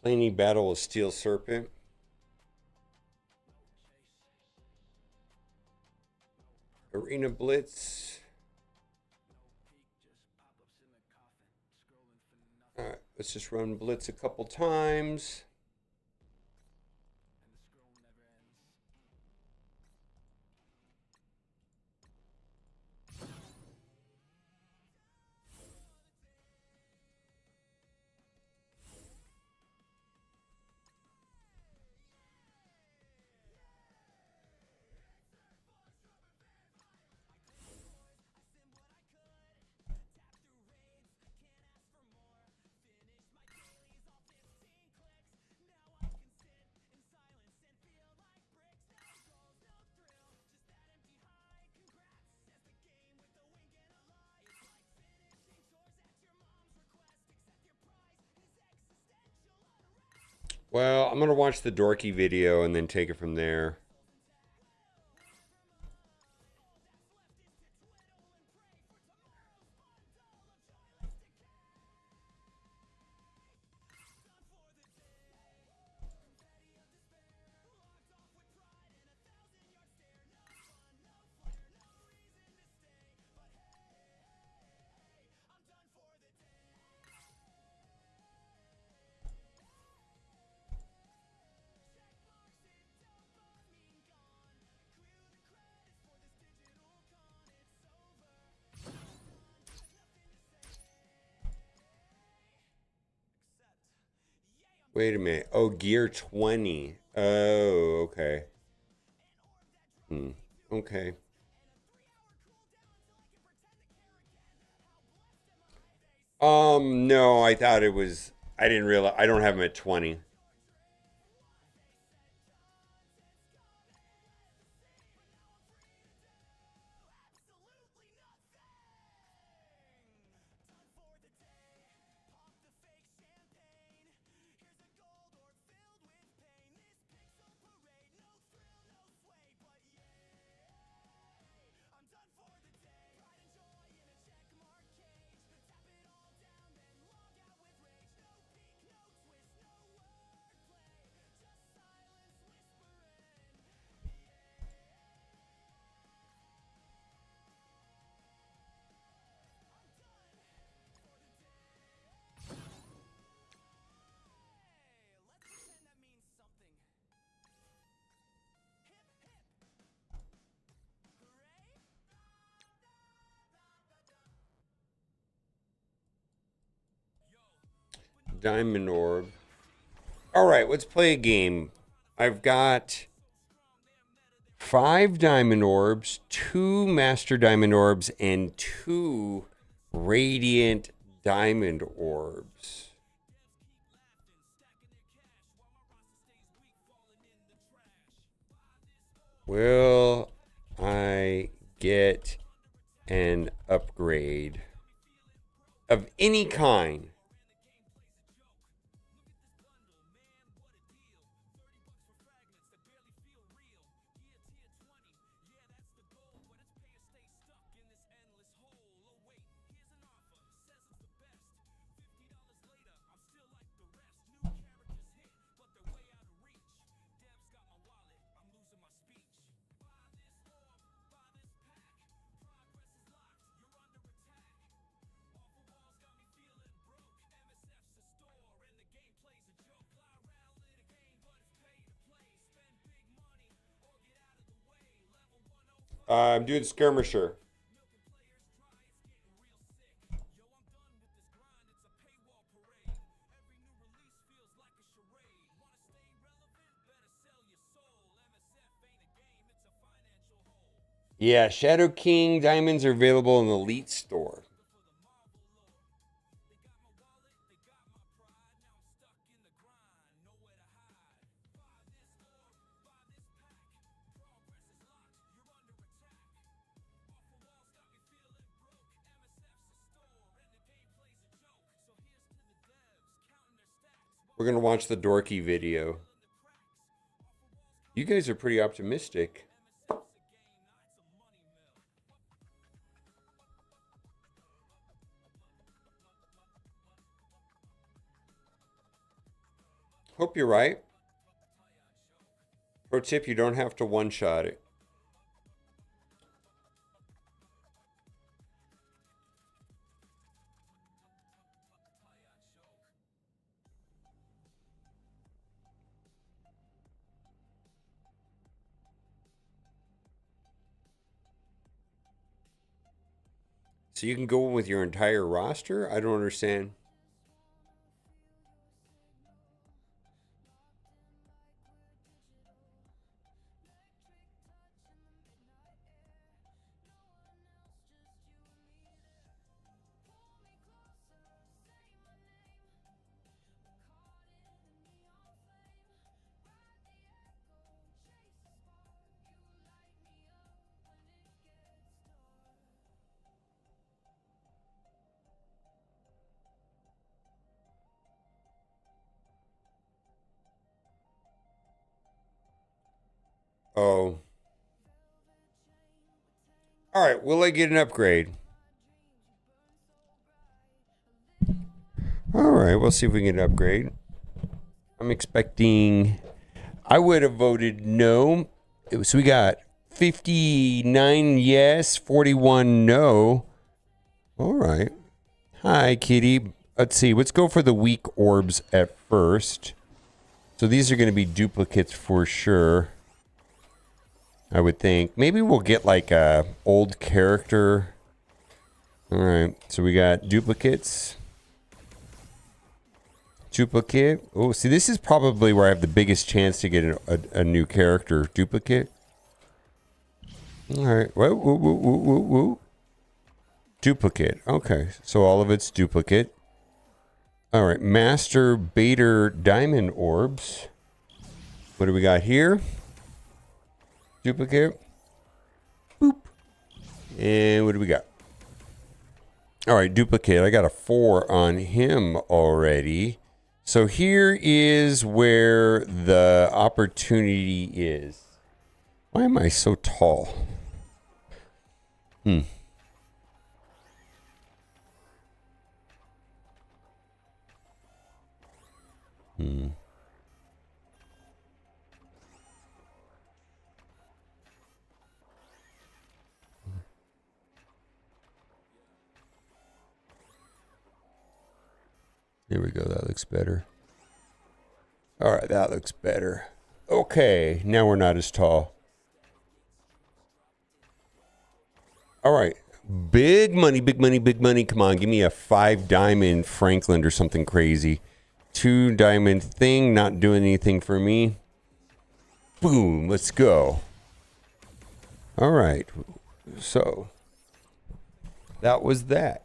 Play any battle with Steel Serpent. Arena Blitz. All right, let's just run Blitz a couple times. Well, I'm going to watch the dorky video and then take it from there. Wait a minute. Oh, gear 20. Oh, okay. Okay. No, I thought it was, I didn't realize, I don't have him at 20. Diamond Orb. All right, let's play a game. I've got 5 Diamond Orbs, 2 Master Diamond Orbs, and 2 Radiant Diamond Orbs. Will I get an upgrade of any kind? I'm doing skirmisher. Yeah, Shadow King diamonds are available in the Elite store. We're going to watch the dorky video. You guys are pretty optimistic. Hope you're right. Pro tip, you don't have to one-shot it. So you can go with your entire roster? I don't understand. Oh. All right, will I get an upgrade? All right, we'll see if we can get an upgrade. I'm expecting... I would have voted no. So we got 59 yes, 41 no. All right. Hi, kitty. Let's see. Let's go for the weak orbs at first. So these are going to be duplicates for sure. I would think. Maybe we'll get like a old character. All right. So we got duplicates. Duplicate. Oh, see, this is probably where I have the biggest chance to get a new character. Duplicate. All right. Whoa, whoa, whoa, whoa, whoa, whoa. Duplicate. Okay. So all of it's duplicate. All right. Master Bader Diamond Orbs. What do we got here? Duplicate. Boop. And what do we got? All right, duplicate. I got a 4 on him already. So here is where the opportunity is. Why am I so tall? Hmm. There we go. That looks better. All right, that looks better. Okay, now we're not as tall. All right. Big money, big money, big money. Come on, give me a 5 diamond Franklin or something crazy. 2 diamond thing, not doing anything for me. Boom, let's go. All right. So, that was that.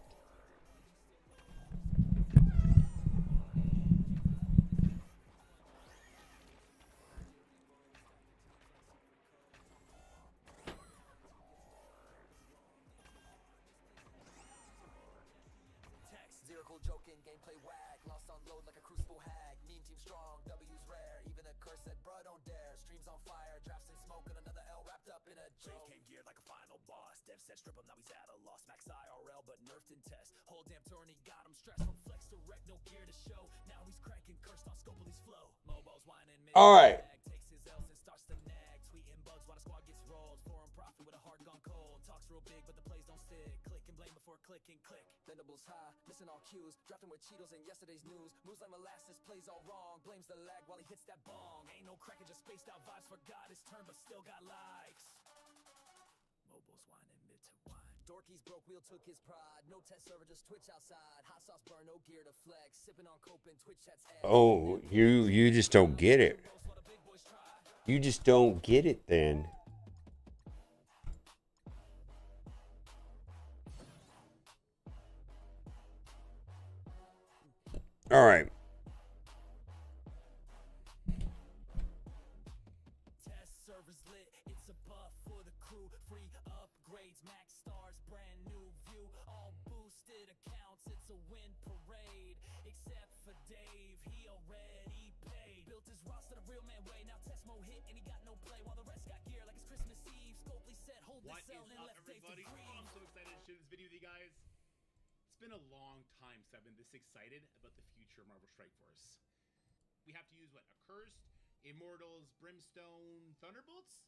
All right. Oh, you just don't get it. You just don't get it then. All right. Everybody. Oh, I'm so excited to share this video with you guys. It's been a long time since I've been this excited about the future of Marvel Strike Force. We have to use what? Accursed, Immortals, Brimstone, Thunderbolts?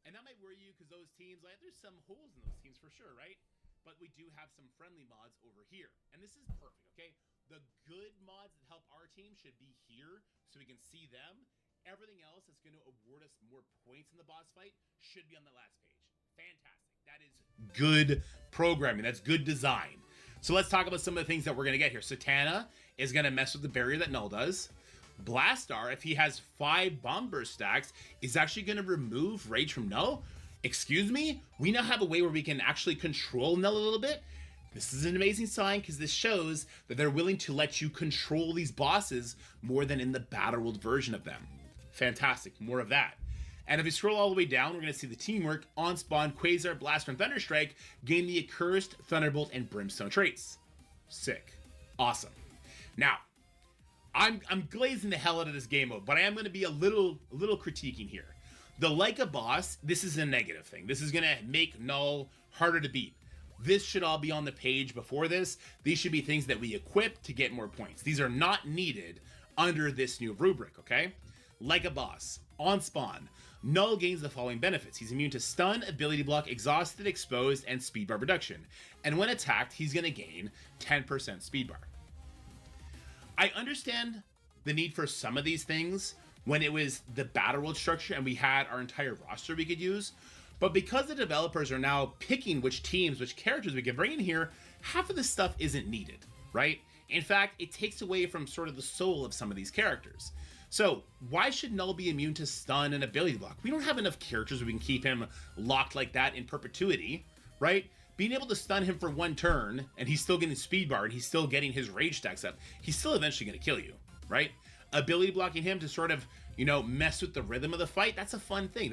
And that might worry you because those teams, like, there's some holes in those teams for sure, right? But we do have some friendly mods over here. And this is perfect, okay? The good mods that help our team should be here so we can see them. Everything else that's going to award us more points in the boss fight should be on the last page. Fantastic. That is good programming. That's good design. So let's talk about some of the things that we're going to get here. Satana is going to mess with the barrier that Null does. Blastar, if he has 5 Bomber stacks, is actually going to remove Rage from Null. Excuse me? We now have a way where we can actually control Null a little bit. This is an amazing sign because this shows that they're willing to let you control these bosses more than in the Battle World version of them. Fantastic. More of that. And if we scroll all the way down, we're going to see the teamwork on Spawn, Quasar, Blaster, and Thunderstrike gain the Accursed, Thunderbolt, and Brimstone traits. Sick. Awesome. Now, I'm glazing the hell out of this game mode, but I am going to be a little critiquing here. The like a boss, this is a negative thing. This is going to make Null harder to beat. This should all be on the page before this. These should be things that we equip to get more points. These are not needed under this new rubric, okay? Like a boss, on Spawn, Null gains the following benefits. He's immune to stun, ability block, exhausted, exposed, and speed bar reduction. And when attacked, he's going to gain 10% speed bar. I understand the need for some of these things when it was the Battle World structure and we had our entire roster we could use. But because the developers are now picking which teams, which characters we can bring in here, half of this stuff isn't needed, right? In fact, it takes away from sort of the soul of some of these characters. So why should Null be immune to stun and ability block? We don't have enough characters where we can keep him locked like that in perpetuity, right? Being able to stun him for 1 turn and he's still getting speed bar and he's still getting his rage stacks up, he's still eventually going to kill you, right? Ability blocking him to sort of, you know, mess with the rhythm of the fight, that's a fun thing.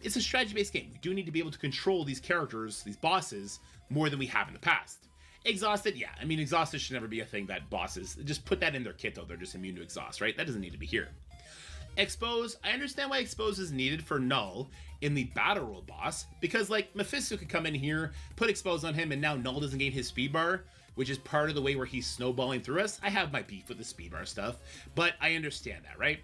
It's a strategy-based game. We do need to be able to control these characters, these bosses, more than we have in the past. Exhausted, yeah. I mean, exhausted should never be a thing that bosses... Just put that in their kit, though. They're just immune to exhaust, right? That doesn't need to be here. Expose, I understand why Expose is needed for Null in the Battle World boss, because, like, Mephisto could come in here, put Expose on him, and now Null doesn't gain his speed bar, which is part of the way where he's snowballing through us. I have my beef with the speed bar stuff, but I understand that, right?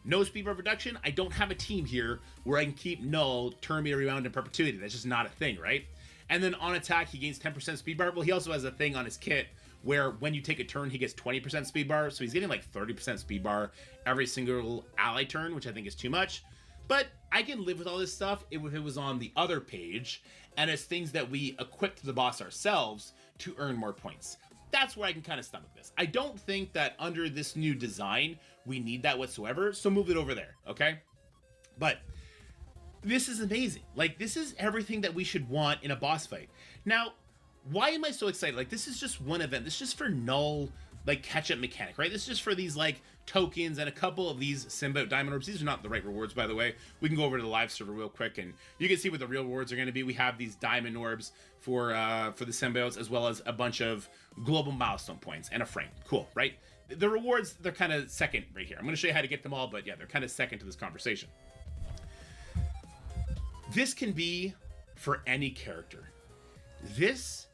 No speed bar reduction, I don't have a team here where I can keep Null turn me around in perpetuity. That's just not a thing, right? And then on attack, he gains 10% speed bar. Well, he also has a thing on his kit where when you take a turn, he gets 20% speed bar. So he's getting like 30% speed bar every single ally turn, which I think is too much. But I can live with all this stuff if it was on the other page and it's things that we equip to the boss ourselves to earn more points. That's where I can kind of stomach this. I don't think that under this new design, we need that whatsoever. So move it over there, okay? But this is amazing. Like, this is everything that we should want in a boss fight. Now, why am I so excited? Like, this is just one event. This is just for Null, like, catch-up mechanic, right? This is just for these, like, tokens and a couple of these Symbiote Diamond Orbs. These are not the right rewards, by the way. We can go over to the live server real quick, and you can see what the real rewards are going to be. We have these Diamond Orbs for the Symbiotes, as well as a bunch of global milestone points and a frame. Cool, right? The rewards, they're kind of second right here. I'm going to show you how to get them all, but yeah, they're kind of second to this conversation. This can be for any character. This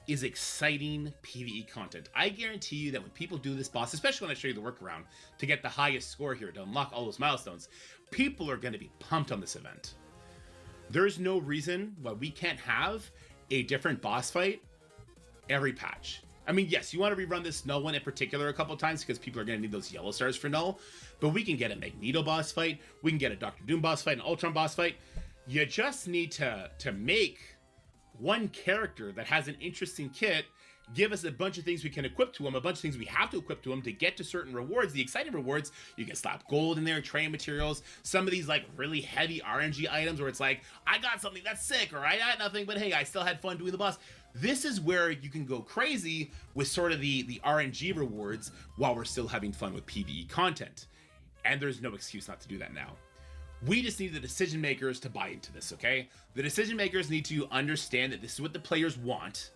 is exciting PvE content. I guarantee you that when people do this boss, especially when I show you the workaround to get the highest score here to unlock all those milestones, people are going to be pumped on this event. There's no reason why we can't have a different boss fight every patch. I mean, yes, you want to rerun this Null one in particular a couple of times because people are going to need those yellow stars for Null, but we can get a Magneto boss fight, we can get a Doctor Doom boss fight, an Ultron boss fight. You just need to make one character that has an interesting kit, give us a bunch of things we can equip to him, a bunch of things we have to equip to him to get to certain rewards. The exciting rewards, you can slap gold in there, trade materials, some of these like really heavy RNG items where it's like, I got something that's sick, or I got nothing, but hey, I still had fun doing the boss. This is where you can go crazy with sort of the RNG rewards while we're still having fun with PvE content. And there's no excuse not to do that now. We just need the decision makers to buy into this, okay? The decision makers need to understand that this is what the players want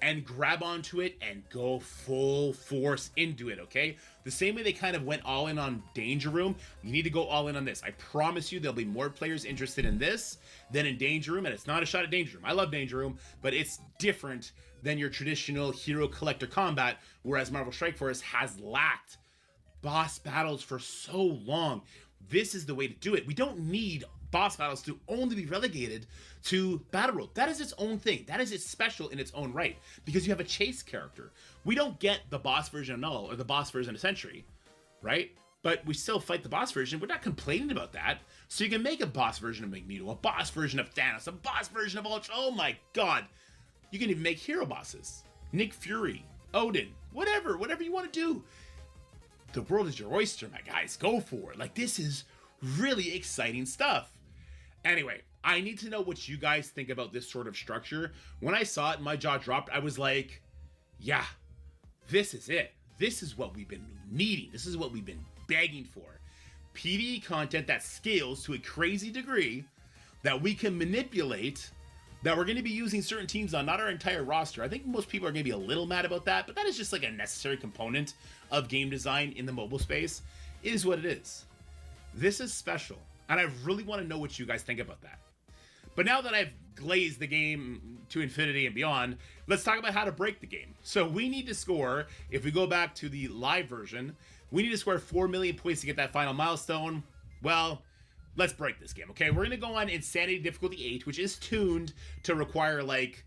and grab onto it and go full force into it, okay? The same way they kind of went all in on Danger Room, you need to go all in on this. I promise you there'll be more players interested in this than in Danger Room, and it's not a shot at Danger Room. I love Danger Room, but it's different than your traditional hero collector combat, whereas Marvel Strike Force has lacked boss battles for so long. This is the way to do it. We don't need boss battles to only be relegated to Battle Road. That is its own thing. That is its special in its own right, because you have a chase character. We don't get the boss version of Null or the boss version of Sentry, right? But we still fight the boss version. We're not complaining about that. So you can make a boss version of Magneto, a boss version of Thanos, a boss version of Ultra. Oh my god. You can even make hero bosses. Nick Fury, Odin, whatever you want to do. The world is your oyster, my guys. Go for it. Like, this is really exciting stuff. Anyway, I need to know what you guys think about this sort of structure. When I saw it, my jaw dropped. I was like, yeah, this is it. This is what we've been needing. This is what we've been begging for. PvE content that scales to a crazy degree that we can manipulate, that we're going to be using certain teams on, not our entire roster. I think most people are going to be a little mad about that, but that is just like a necessary component of game design in the mobile space. It is what it is. This is special, and I really want to know what you guys think about that. But now that I've glazed the game to infinity and beyond, let's talk about how to break the game. So we need to score, if we go back to the live version, we need to score 4 million points to get that final milestone. Well, let's break this game, okay? We're going to go on Insanity Difficulty 8, which is tuned to require, like,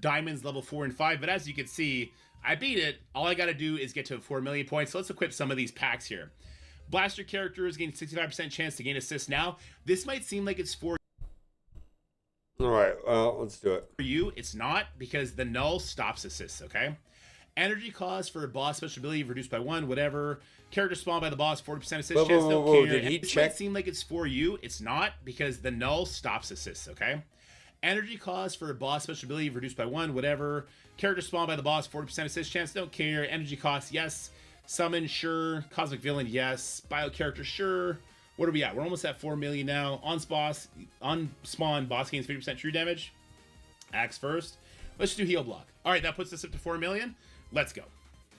Diamonds level 4 and 5. But as you can see, I beat it. All I got to do is get to 4 million points. So let's equip some of these packs here. Blaster characters gain 65% chance to gain assists now. This might seem like it's for All right, well, let's do it. for you. It's not, because the null stops assists, okay? Energy cost for boss special ability reduced by 1, whatever. Character spawned by the boss, 40% assist chance. Don't care. Did he This check? might seem like it's for you. It's not, because the null stops assists, okay? Energy cost for boss special ability reduced by 1, whatever. Character spawned by the boss, 40% assist chance. Don't care. Energy cost, yes. Summon, sure. Cosmic villain, yes. Bio character, sure. What are we at? We're almost at 4 million now. On spawn, boss gains 50% true damage. Axe first. Let's do heal block. All right, that puts us up to 4 million. Let's go.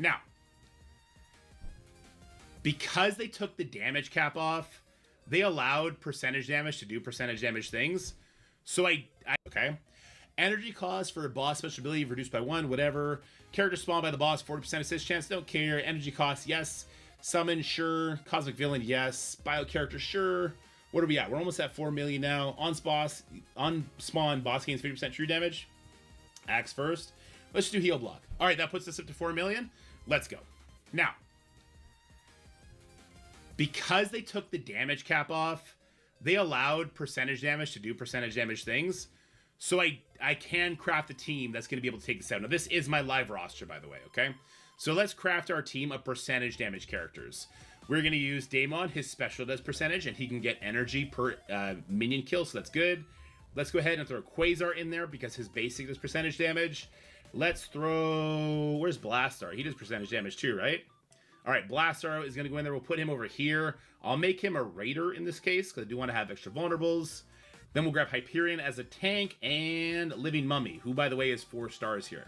Now, because they took the damage cap off, they allowed percentage damage to do percentage damage things. So okay. Energy cost for boss special ability reduced by 1, whatever. Character spawned by the boss, 40% assist chance. Don't care. Energy cost, yes. Summon, sure. Cosmic villain, yes. Bio character, sure. What are we at? We're almost at 4 million now. On spawn, boss gains 50% true damage. Axe first. Let's do heal block. All right, that puts us up to 4 million. Let's go. Now, because they took the damage cap off, they allowed percentage damage to do percentage damage things. So I can craft a team that's going to be able to take this out. Now, this is my live roster, by the way, okay? So let's craft our team of percentage damage characters. We're going to use Daemon. His special does percentage, and he can get energy per minion kill, so that's good. Let's go ahead and throw Quasar in there because his basic does percentage damage. Let's throw... Where's Blastar? He does percentage damage too, right? All right, Blastar is going to go in there. We'll put him over here. I'll make him a Raider in this case because I do want to have extra vulnerables. Then we'll grab Hyperion as a tank and Living Mummy, who, by the way, is 4 stars here.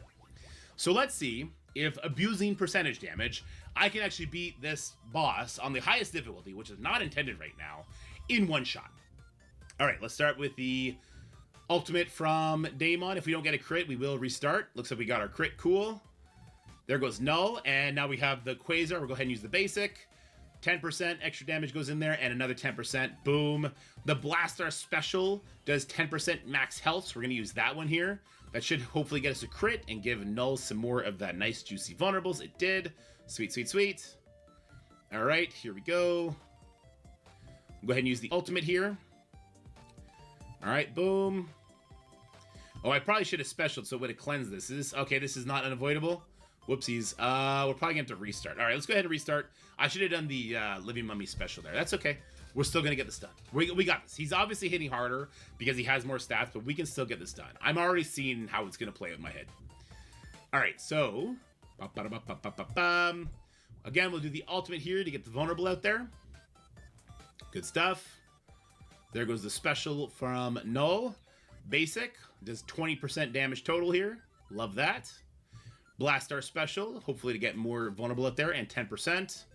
So let's see if abusing percentage damage, I can actually beat this boss on the highest difficulty, which is not intended right now, in one shot. All right, let's start with the ultimate from Daemon. If we don't get a crit, we will restart. Looks like we got our crit. Cool. There goes Null. And now we have the Quasar. We'll go ahead and use the basic. 10% extra damage goes in there and another 10%. Boom. The Blastar special does 10% max health, so we're going to use that one here. That should hopefully get us a crit and give Null some more of that nice juicy vulnerables. It did. Sweet, sweet, sweet. All right, here we go. Go ahead and use the ultimate here. All right, boom. Oh, I probably should have specialed so it would have cleansed this. Is this okay? This is not unavoidable. Whoopsies. We're probably going to have to restart. All right, let's go ahead and restart. I should have done the Living Mummy special there. That's okay. We're still going to get this done. We got this. He's obviously hitting harder because he has more stats, but we can still get this done. I'm already seeing how it's going to play out in my head. All right, so... Again, we'll do the ultimate here to get the vulnerable out there. Good stuff. There goes the special from Null. Basic. Does 20% damage total here. Love that. Blast our special. Hopefully to get more vulnerable out there. And 10%.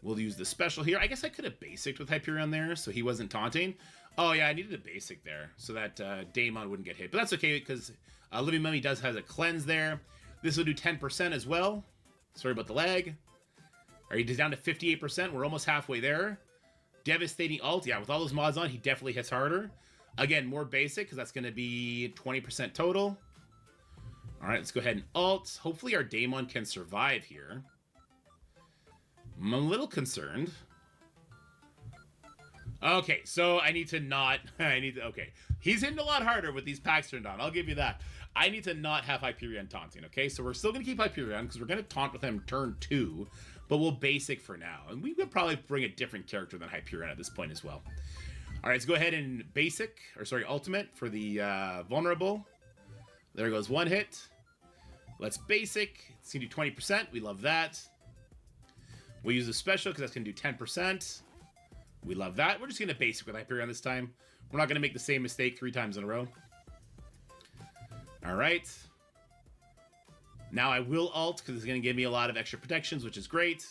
We'll use the special here. I guess I could have basicked with Hyperion there so he wasn't taunting. Oh, yeah, I needed a basic there so that Daemon wouldn't get hit. But that's okay because Living Mummy does have a cleanse there. This will do 10% as well. Sorry about the lag. All right, he's down to 58%. We're almost halfway there. Devastating ult. Yeah, with all those mods on, he definitely hits harder. Again, more basic because that's going to be 20% total. All right, let's go ahead and ult. Hopefully our Daemon can survive here. I'm a little concerned. Okay, so I need to not... Okay, he's hitting a lot harder with these packs turned on. I'll give you that. I need to not have Hyperion taunting, okay? So we're still going to keep Hyperion because we're going to taunt with him turn 2, but we'll basic for now. And we could probably bring a different character than Hyperion at this point as well. All right, let's go ahead and basic, or sorry, ultimate for the vulnerable. There goes one hit. Let's basic. It's going to do 20%. We love that. We'll use a special because that's going to do 10%. We love that. We're just going to basic with Hyperion this time. We're not going to make the same mistake 3 times in a row. All right. Now I will ult because it's going to give me a lot of extra protections, which is great.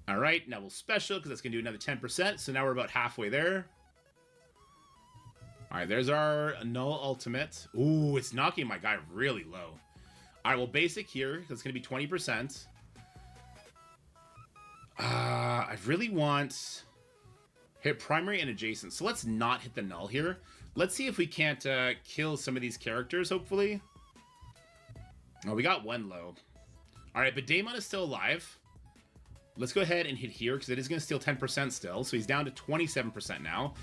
All right. Now we'll special because that's going to do another 10%. So now we're about halfway there. All right. There's our Null ultimate. Ooh, it's knocking my guy really low. All right. Well, basic here. That's going to be 20%. I really want hit primary and adjacent. So let's not hit the Null here. Let's see if we can't kill some of these characters, hopefully. Oh, we got one low. All right, but Daemon is still alive. Let's go ahead and hit here because it is going to steal 10% still. So he's down to 27% now.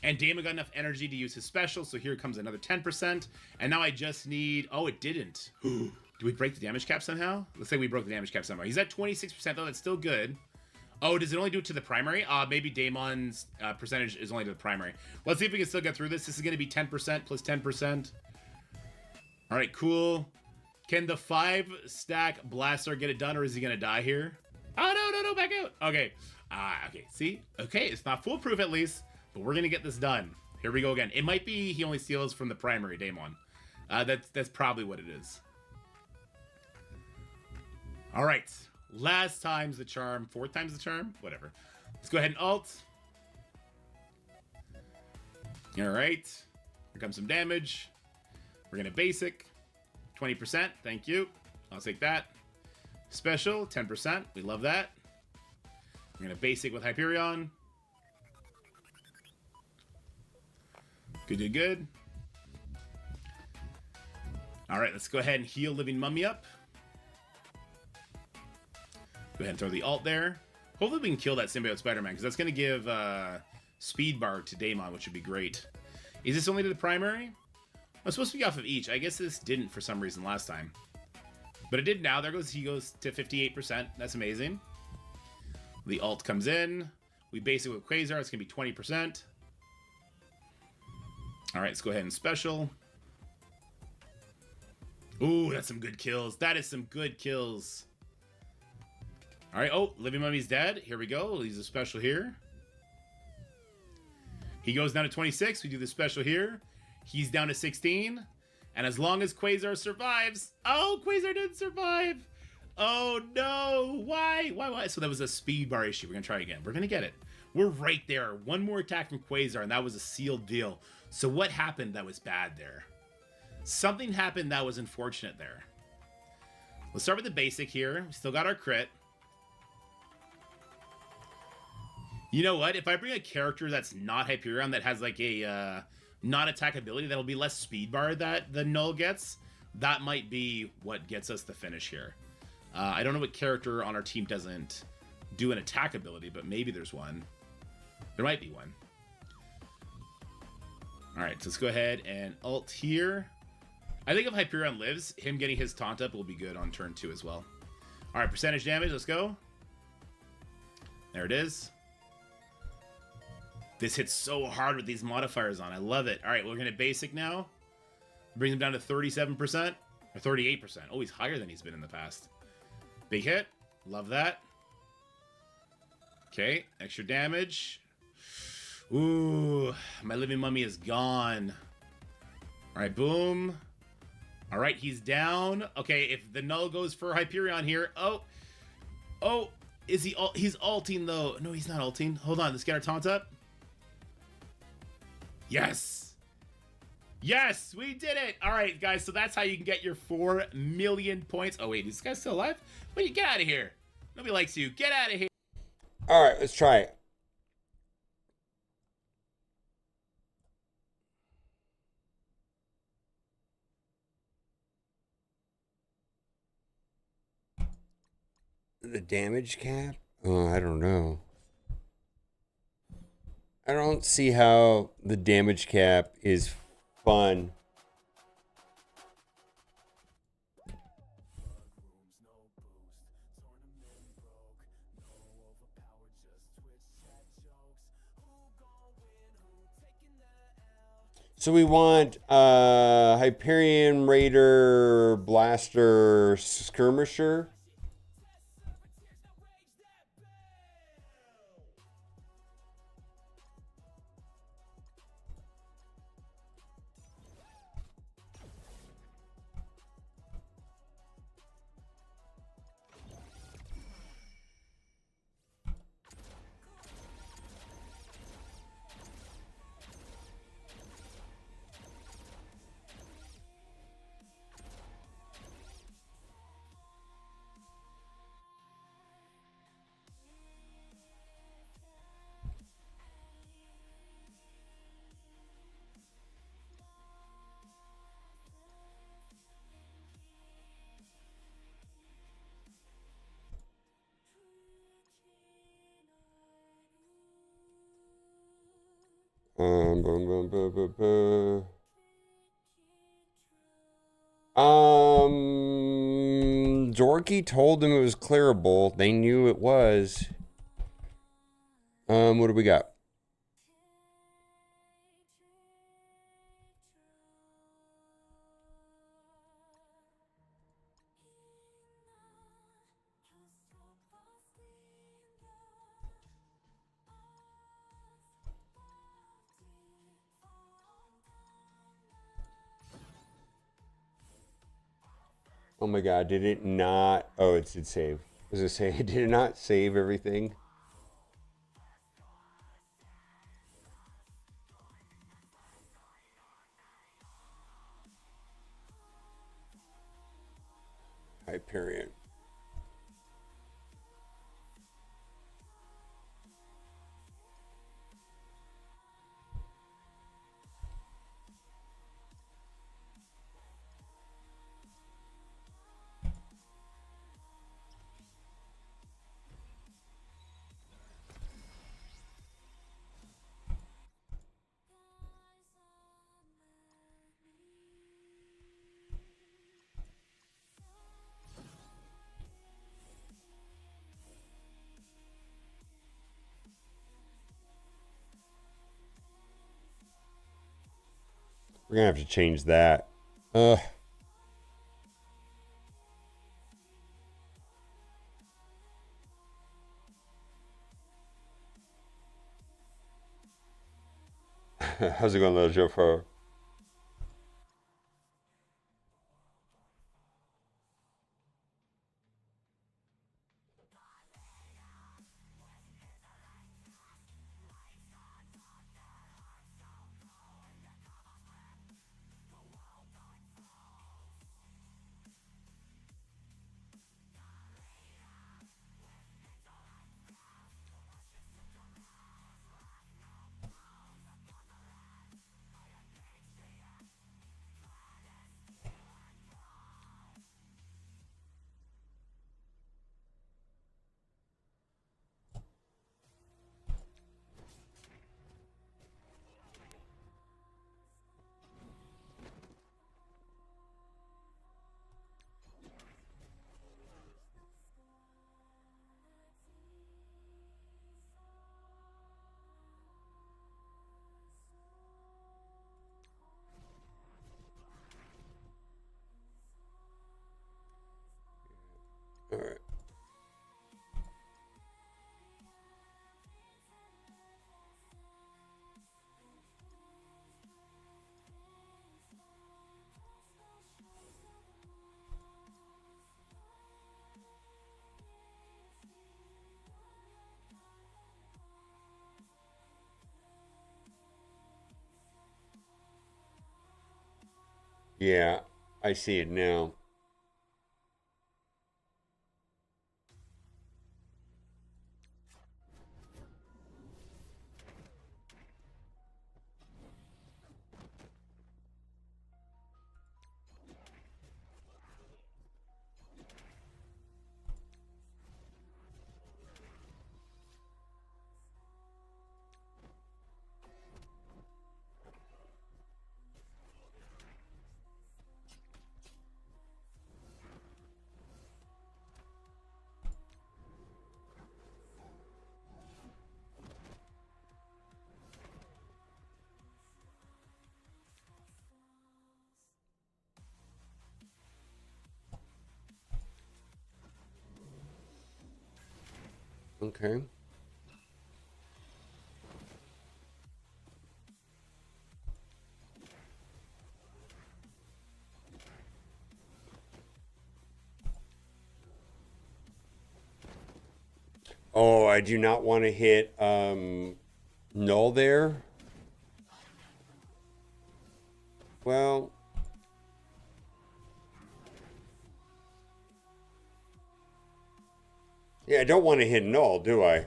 And Daemon got enough energy to use his special. So here comes another 10%. And now I just need... Oh, it didn't. Do we break the damage cap somehow? Let's say we broke the damage cap somehow. He's at 26% though. That's still good. Oh, does it only do it to the primary? Maybe Daemon's percentage is only to the primary. Let's see if we can still get through this. This is going to be 10% plus 10%. All right, cool. Can the 5-stack blaster get it done, or is he going to die here? Oh, no, back out. Okay. Okay, see? Okay, it's not foolproof at least, but we're going to get this done. Here we go again. It might be he only steals from the primary Daemon. That's probably what it is. All right. Last time's the charm. 4th time's the charm? Whatever. Let's go ahead and ult. All right. Here comes some damage. We're going to basic. 20%. Thank you. I'll take that. Special. 10%. We love that. We're going to basic with Hyperion. Good. All right. Let's go ahead and heal Living Mummy up. Go ahead and throw the ult there. Hopefully we can kill that Symbiote Spider-Man, because that's going to give speed bar to Daemon, which would be great. Is this only to the primary? I'm supposed to be off of each. I guess this didn't for some reason last time. But it did now. He goes to 58%. That's amazing. The ult comes in. We base it with Quasar. It's going to be 20%. All right, let's go ahead and special. Ooh, that's some good kills. That is some good kills. All right. Oh, Living Mummy's dead. Here we go. We'll use a special here. He goes down to 26. We do the special here. He's down to 16. And as long as Quasar survives... Oh, Quasar didn't survive. Oh, no. Why? So that was a speed bar issue. We're going to try again. We're going to get it. We're right there. One more attack from Quasar, and that was a sealed deal. So what happened that was bad there? Something happened that was unfortunate there. Let's start with the basic here. We still got our crit. You know what? If I bring a character that's not Hyperion, that has like a non-attack ability, that'll be less speed bar that the Null gets, that might be what gets us the finish here. I don't know what character on our team doesn't do an attack ability, but maybe there's one. There might be one. All right, so let's go ahead and ult here. I think if Hyperion lives, him getting his taunt up will be good on turn 2 as well. All right, percentage damage, let's go. There it is. This hits so hard with these modifiers on. I love it. All right, we're going to basic now. Brings him down to 37% or 38%. Oh, he's higher than he's been in the past. Big hit. Love that. Okay, extra damage. Ooh, my living mummy is gone. All right, boom. All right, he's down. Okay, if the null goes for Hyperion here. Oh, is he? He's ulting though. No, he's not ulting. Hold on, let's get our taunt up. Yes. Yes, we did it. All right, guys, so that's how you can get your 4 million points. Oh, wait, is this guy still alive? Wait, get out of here. Nobody likes you. Get out of here. All right, let's try it. The damage cap? Oh, I don't know. I don't see how the damage cap is fun. So we want Hyperion Raider Blaster Skirmisher. Boom, boom, boom, boom, boom. Dorky told them it was clearable. They knew it was. What do we got? Oh my god, did it not? Oh, it did save. Was it say, did it not save everything? Hyperion. We're gonna have to change that. How's it going, little chauffeur? Yeah, I see it now. Okay. Oh, I do not want to hit null there. Well, yeah, I don't want to hit null, do I?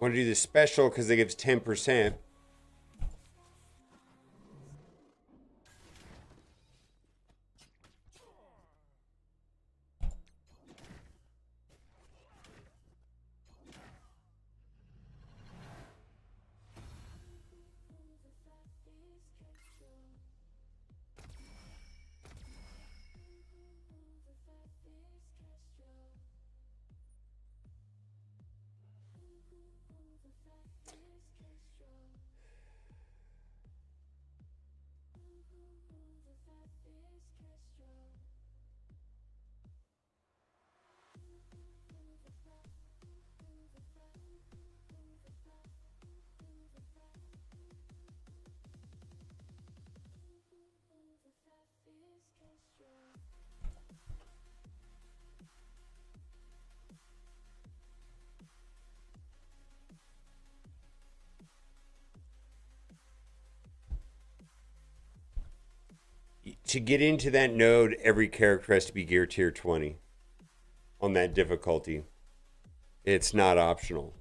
Want to do the special because it gives 10%. To get into that node, every character has to be gear tier 20 on that difficulty. It's not optional.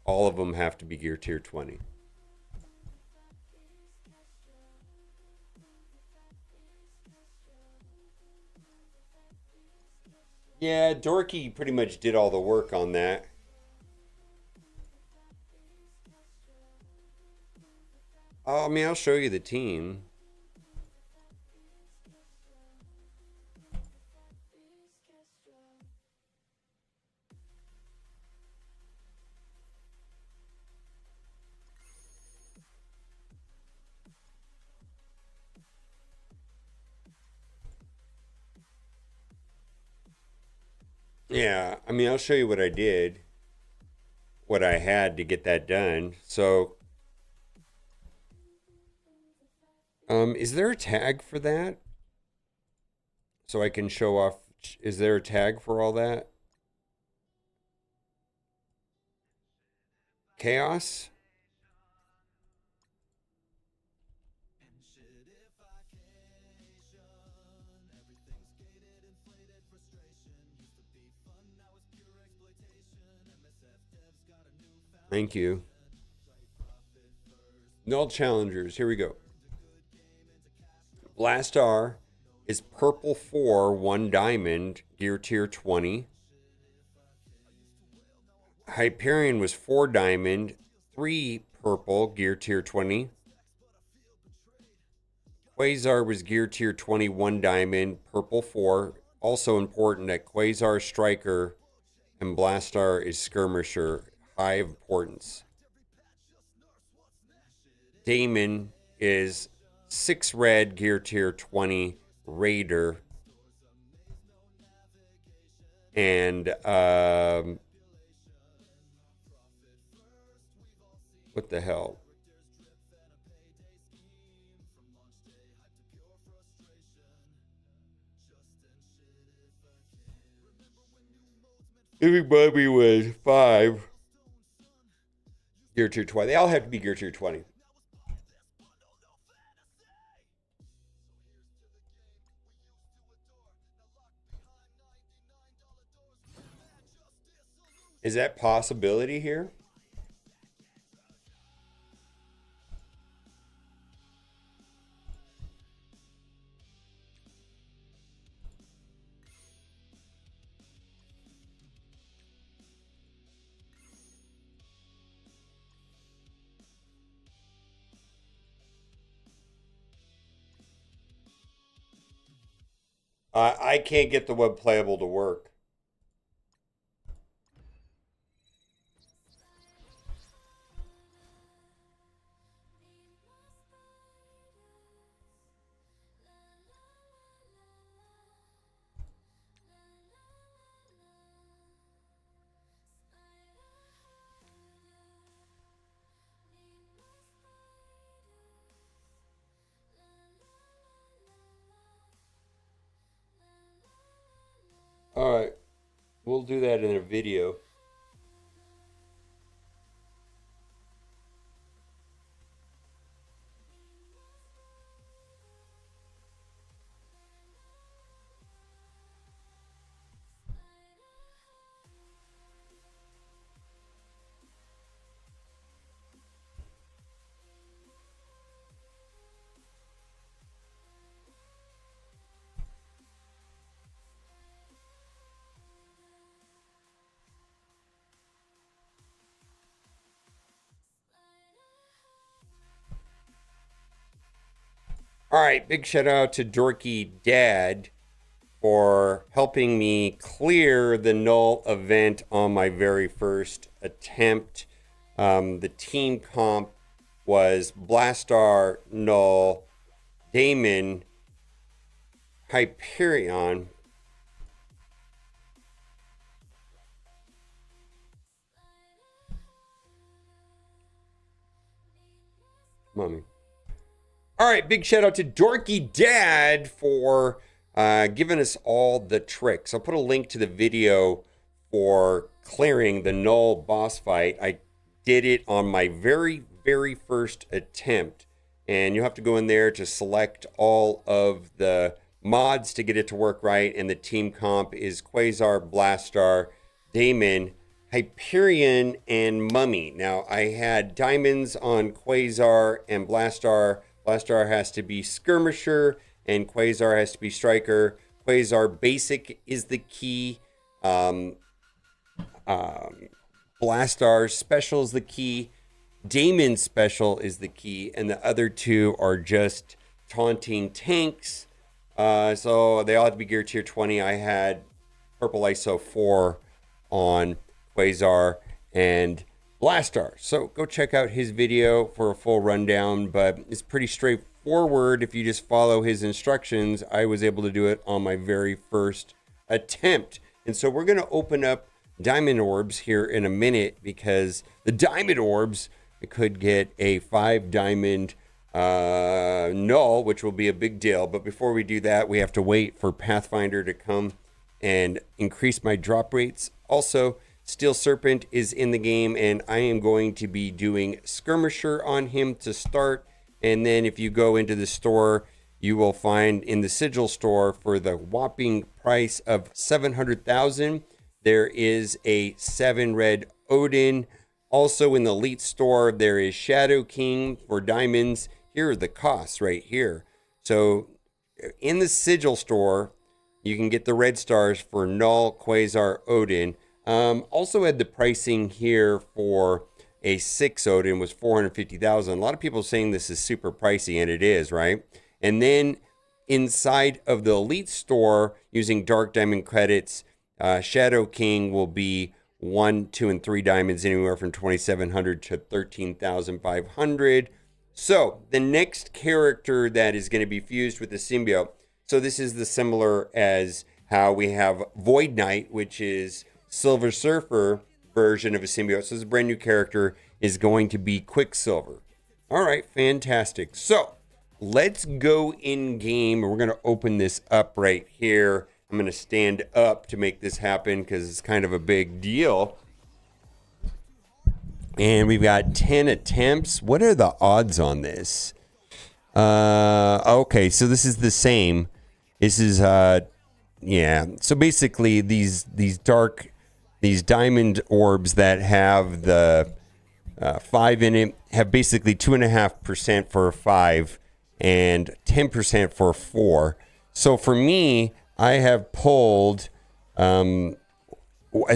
All of them have to be gear tier 20. Yeah, Dorky pretty much did all the work on that. Oh, I mean, I'll show you the team. Yeah, I mean, I'll show you what I did, what I had to get that done. So, is there a tag for that? So I can show off. Is there a tag for all that? Chaos? Thank you. Null challengers. Here we go. Blastar is purple 4, 1 diamond, gear tier 20. Hyperion was 4 diamond, 3 purple, gear tier 20. Quasar was gear tier 21 diamond, purple 4. Also important that Quasar Striker and Blastar is Skirmisher, high importance. Damon is 6 red, gear tier 20, Raider. And what the hell? Everybody was 5. Gear tier 20. They all have to be gear tier 20. Is that possibility here? I can't get the web playable to work. All right, we'll do that in a video. All right, big shout out to Dorky Dad for helping me clear the null event on my very first attempt. The team comp was Blastar, Null, Damon, Hyperion, Mummy. All right, big shout out to Dorky Dad for giving us all the tricks. I'll put a link to the video for clearing the Null boss fight. I did it on my very first attempt. And you'll have to go in there to select all of the mods to get it to work right. And the team comp is Quasar, Blastar, Damon, Hyperion, and Mummy. Now, I had diamonds on Quasar and Blastar. Blastar has to be Skirmisher, and Quasar has to be Striker. Quasar Basic is the key. Blastar Special is the key. Damon Special is the key. And the other two are just taunting tanks. So they all have to be gear tier 20. I had Purple ISO 4 on Quasar and Blastar. So go check out his video for a full rundown, but it's pretty straightforward. If you just follow his instructions, I was able to do it on my very first attempt. And so we're going to open up diamond orbs here in a minute, because the diamond orbs could get a 5 diamond null, which will be a big deal. But before we do that, we have to wait for Pathfinder to come and increase my drop rates. Also, Steel Serpent is in the game, and I am going to be doing Skirmisher on him to start. And then if you go into the store, you will find in the Sigil store for the whopping price of 700,000, there is a 7 red Odin. Also in the Elite store, there is Shadow King for diamonds. Here are the costs right here. So in the Sigil store, you can get the red stars for Null, Quasar, Odin. Also had the pricing here for a 6 Odin was 450,000. A lot of people saying this is super pricey, and it is, right? And then inside of the Elite store, using Dark Diamond credits, Shadow King will be 1, 2, and 3 diamonds, anywhere from 2,700 to 13,500. So the next character that is going to be fused with the symbiote. So this is the similar as how we have Void Knight, which is Silver Surfer version of a symbiote. So this brand new character is going to be Quicksilver. All right, fantastic. So let's go in game. We're going to open this up right here. I'm going to stand up to make this happen because it's kind of a big deal. And we've got 10 attempts. What are the odds on this? Okay, so this is the same. This is, yeah. So basically, these diamond orbs that have the 5 in it have basically 2.5% for a 5 and 10% for a 4. So for me, I have pulled a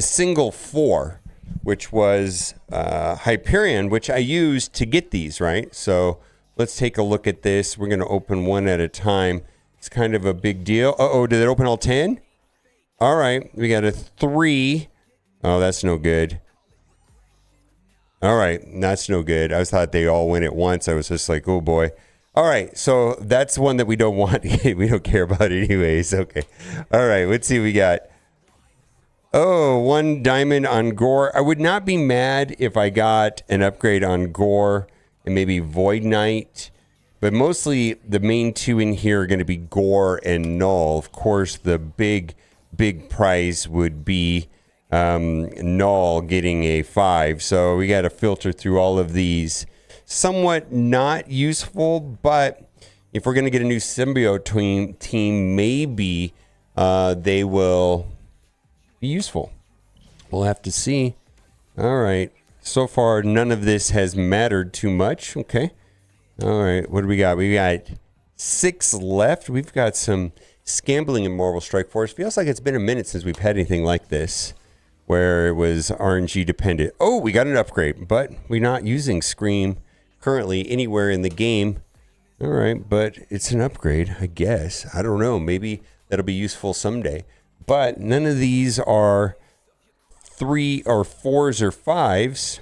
single 4, which was Hyperion, which I used to get these, right? So let's take a look at this. We're going to open one at a time. It's kind of a big deal. Uh-oh, did it open all 10? All right, we got a 3. Oh, that's no good. All right, that's no good. I thought they all went at once. I was just like, oh boy. All right, so that's one that we don't want. We don't care about anyways. Okay. All right, let's see what we got. Oh, 1 diamond on Gore. I would not be mad if I got an upgrade on Gore and maybe Void Knight. But mostly the main 2 in here are going to be Gore and Null. Of course, the big prize would be Null getting a 5. So we got to filter through all of these. Somewhat not useful, but if we're going to get a new symbiote team, maybe they will be useful. We'll have to see. All right. So far, none of this has mattered too much. Okay. All right. What do we got? We got 6 left. We've got some scambling in Marvel Strike Force. Feels like it's been a minute since we've had anything like this where it was RNG dependent. Oh, we got an upgrade, but we're not using Scream currently anywhere in the game. All right, but it's an upgrade, I guess. I don't know. Maybe that'll be useful someday. But none of these are 3 or 4s or 5s.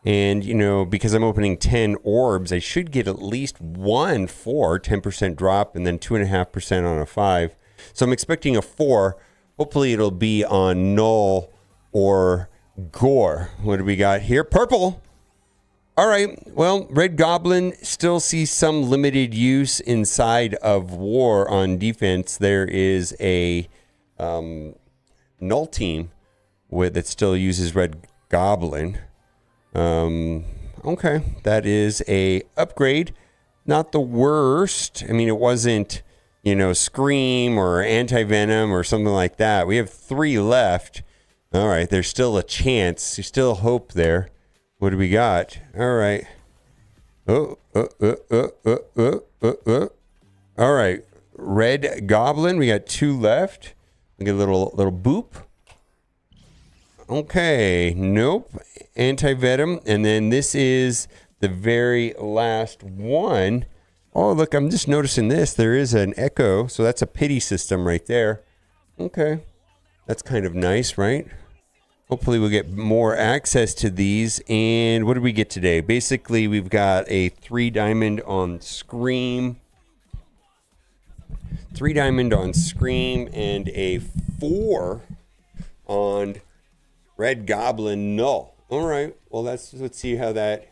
And, you know, because I'm opening 10 orbs, I should get at least 1 4, 10% drop, and then 2.5% on a 5. So I'm expecting a 4. Hopefully it'll be on Null or Gore. What do we got here? Purple. All right. Well, Red Goblin still sees some limited use inside of War on defense. There is a Null team that still uses Red Goblin. Okay, that is a upgrade. Not the worst. I mean, it wasn't, you know, Scream or Anti-Venom or something like that. We have 3 left. All right, there's still a chance. There's still hope there. What do we got? All right. All right, Red Goblin. We got 2 left. We get a little boop. Okay, nope. Anti-Venom. And then this is the very last one. Oh, look, I'm just noticing this. There is an Echo, so that's a pity system right there. Okay. That's kind of nice, right? Hopefully we'll get more access to these. And what did we get today? Basically, we've got a 3 diamond on Scream. 3 diamond on Scream and a 4 on Red Goblin Null. All right. Well, let's see how that.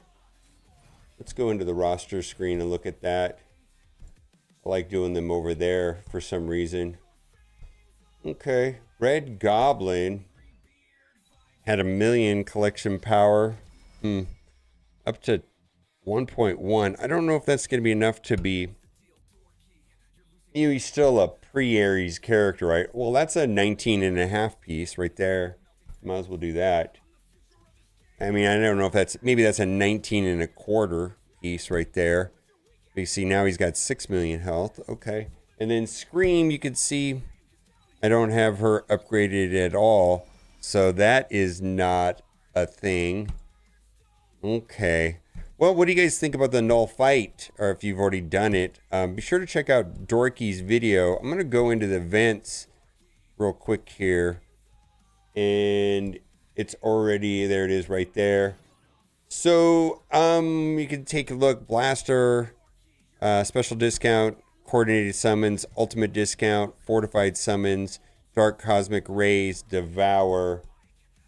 Let's go into the roster screen and look at that. I like doing them over there for some reason. Okay. Red Goblin had 1 million collection power. Up to 1.1. I don't know if that's going to be enough to be. He's still a pre-Ares character, right? Well, that's a 19.5 piece right there. Might as well do that. I mean, I don't know if maybe that's a 19.25 piece right there. You see now he's got 6 million health. Okay. And then Scream, you can see I don't have her upgraded at all. So that is not a thing. Okay. Well, what do you guys think about the Null fight? Or if you've already done it, be sure to check out Dorky's video. I'm going to go into the events real quick here. And it's already, there it is right there. So, you can take a look. Blaster, special discount, coordinated summons, ultimate discount, fortified summons, dark cosmic rays, devour,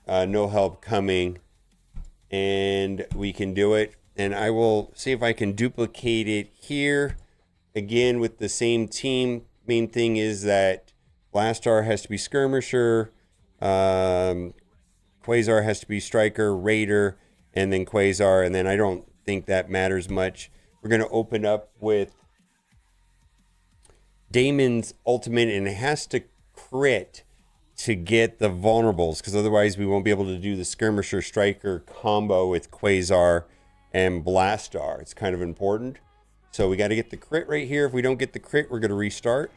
no help coming. And we can do it. And I will see if I can duplicate it here. Again, with the same team. Main thing is that Blastar has to be Skirmisher. Quasar has to be Striker, Raider, and then Quasar. And then I don't think that matters much. We're going to open up with Damon's ultimate, and it has to crit to get the vulnerables, because otherwise we won't be able to do the Skirmisher Striker combo with Quasar and Blastar. It's kind of important. So we got to get the crit right here. If we don't get the crit, we're going to restart.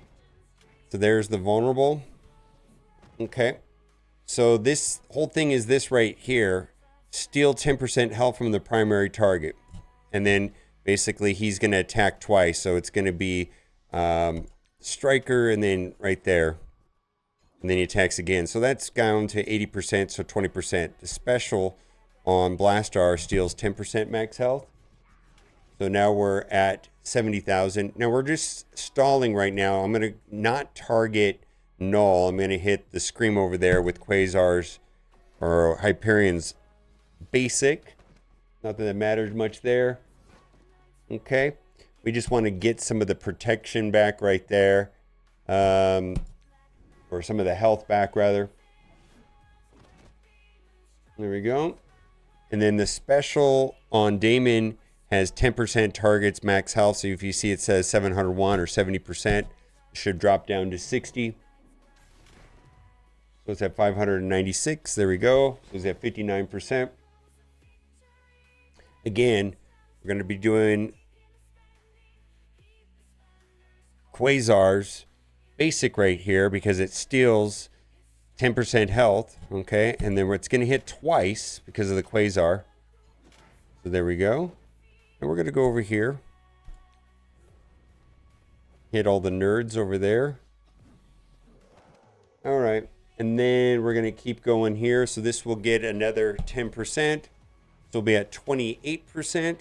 So there's the vulnerable. Okay. So this whole thing is this right here. Steal 10% health from the primary target. And then basically he's going to attack twice. So it's going to be Striker and then right there. And then he attacks again. So that's down to 80%, so 20%. The special on Blastar steals 10% max health. So now we're at 70,000. Now we're just stalling right now. I'm going to not target Null. I'm going to hit the Scream over there with Quasar's or Hyperion's basic. Not that it matters much there. Okay. We just want to get some of the protection back right there. Or some of the health back, rather. There we go. And then the special on Damon has 10% targets max health. So if you see it says 701 or 70%, it should drop down to 60. So it's at 596. There we go. So it's at 59%. Again, we're going to be doing Quasar's basic right here because it steals 10% health. Okay. And then it's going to hit twice because of the Quasar. So there we go. And we're going to go over here. Hit all the nerds over there. All right. And then we're going to keep going here. So this will get another 10%. So we'll be at 28%.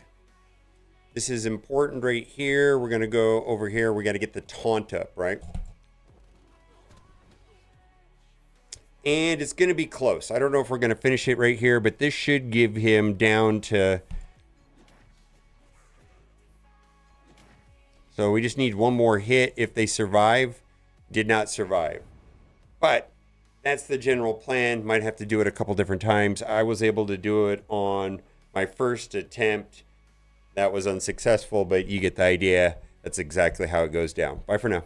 This is important right here. We're going to go over here. We got to get the taunt up, right? And it's going to be close. I don't know if we're going to finish it right here, but this should give him down to... So we just need one more hit. If they survive, did not survive. But that's the general plan. Might have to do it a couple different times. I was able to do it on my first attempt. That was unsuccessful, but you get the idea. That's exactly how it goes down. Bye for now.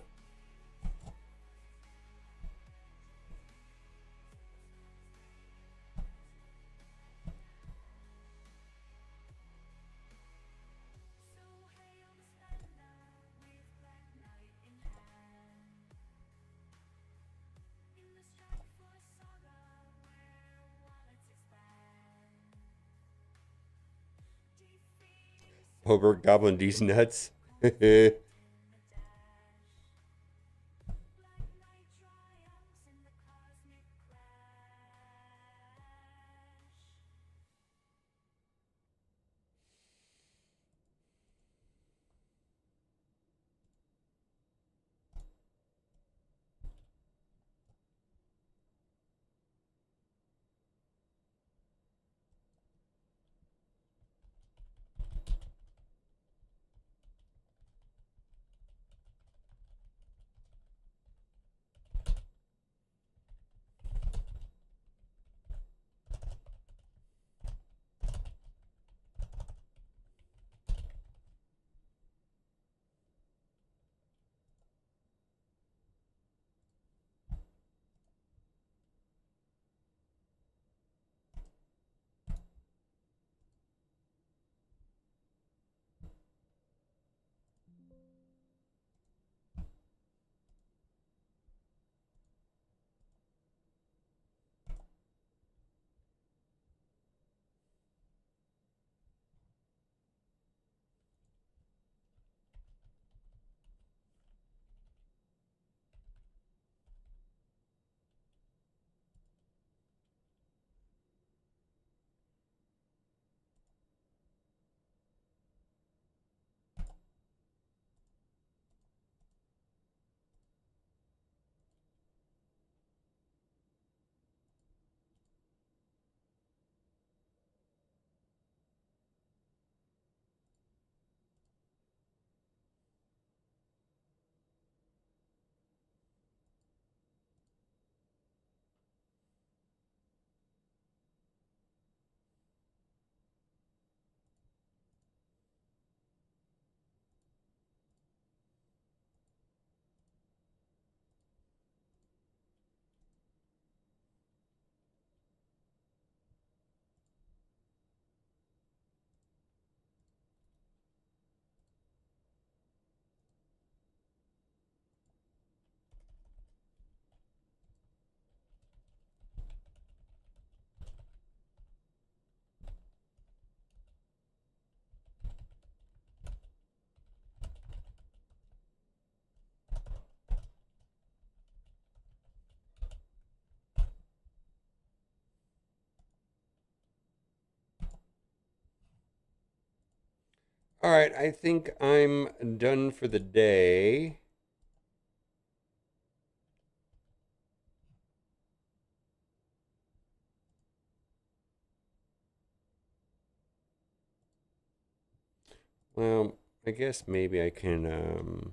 Hobart Goblin D's nuts. All right, I think I'm done for the day. Well, I guess maybe I can mm,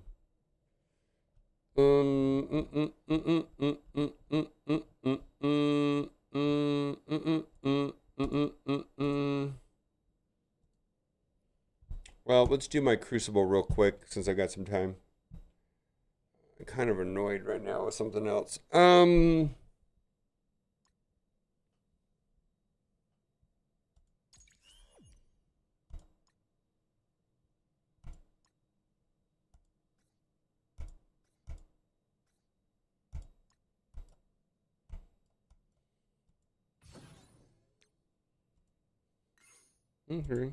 mm, mm, mm, mm, mm, mm, mm, mm, mm, mm, mm, mm, mm, mm, mm, mm. Well, let's do my Crucible real quick since I got some time. I'm kind of annoyed right now with something else. Okay.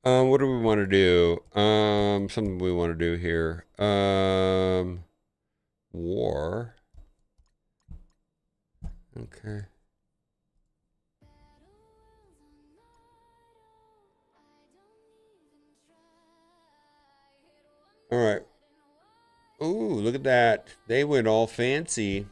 What do we want to do? Something we want to do here. War. Okay. All right. Ooh, look at that. They went all fancy.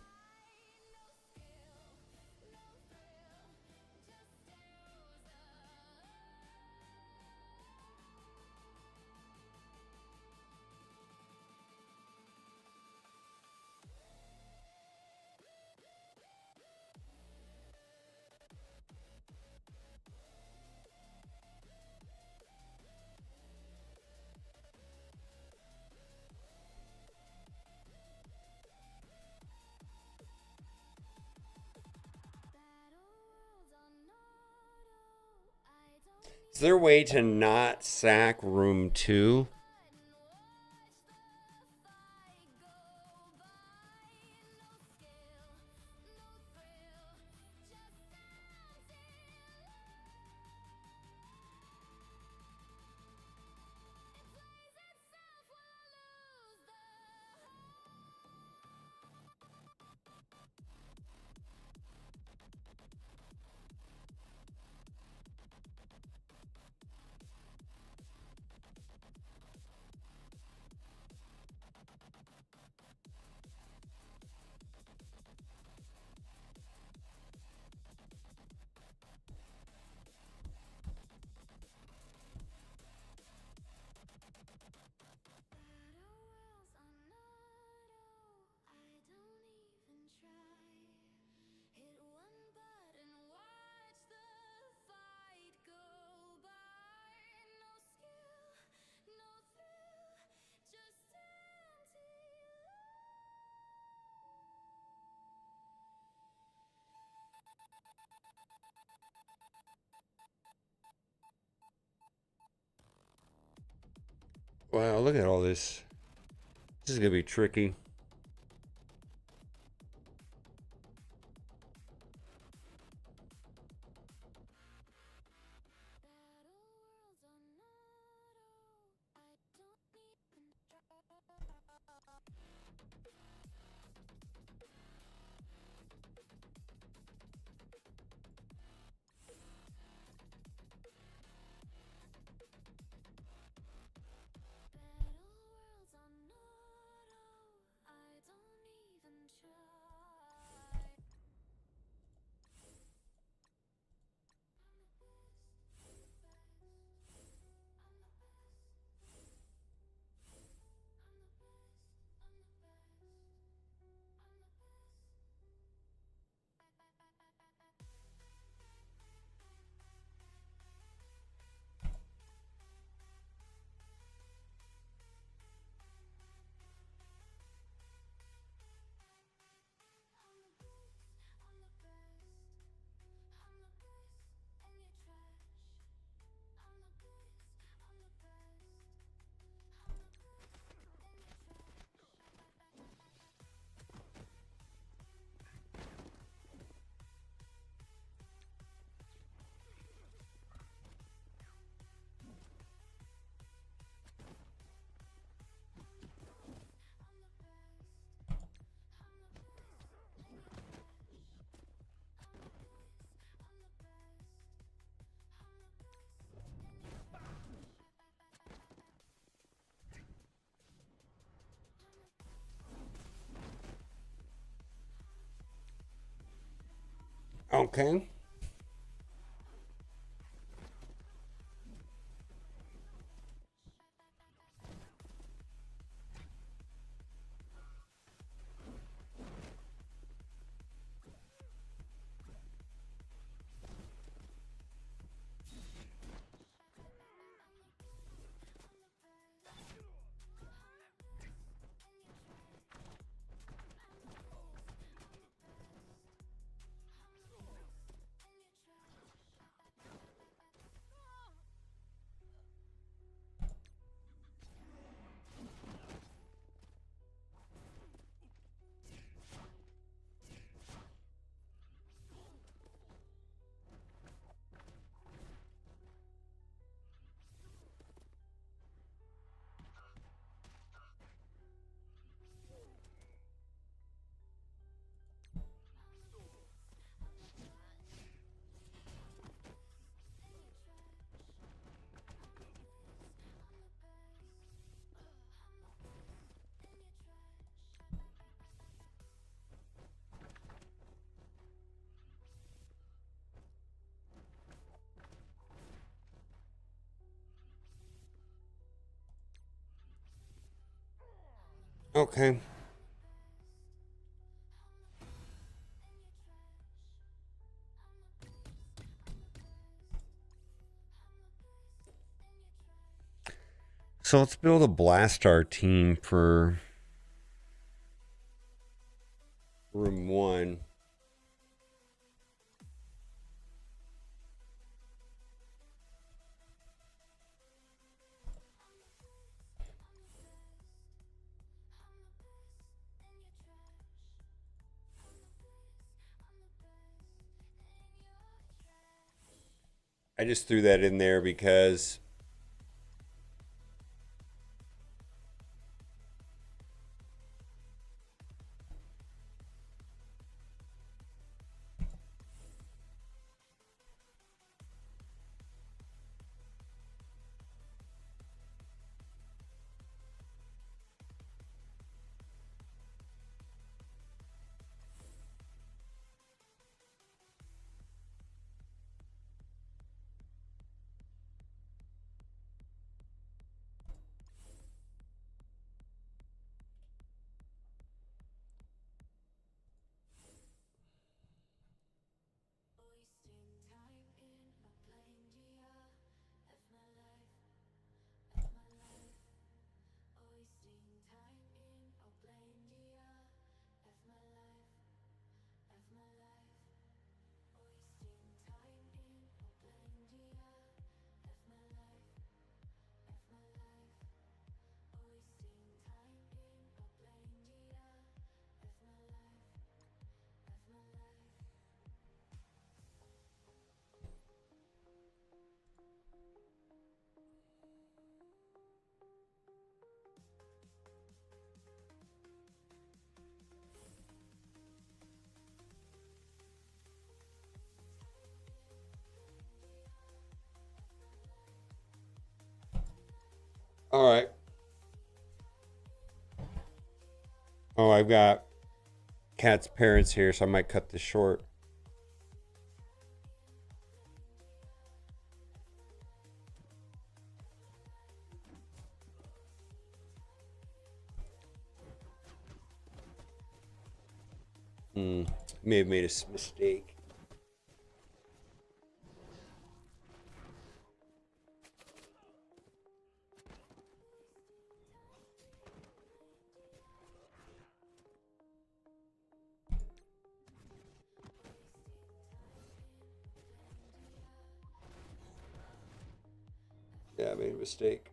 Is there a way to not sack room 2? Wow, look at all this. This is going to be tricky. Okay. Okay. So let's build a Blastar team for room 1. I just threw that in there because all right. Oh, I've got Kat's parents here, so I might cut this short. May have made a mistake. Yeah, I made a mistake.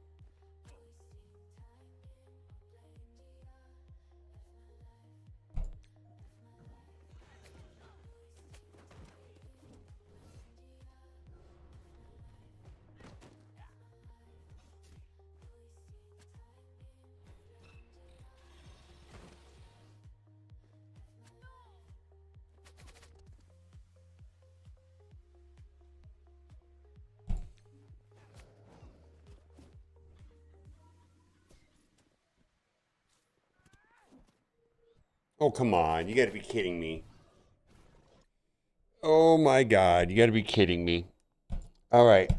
Oh, come on. You got to be kidding me. Oh my God. You got to be kidding me. All right.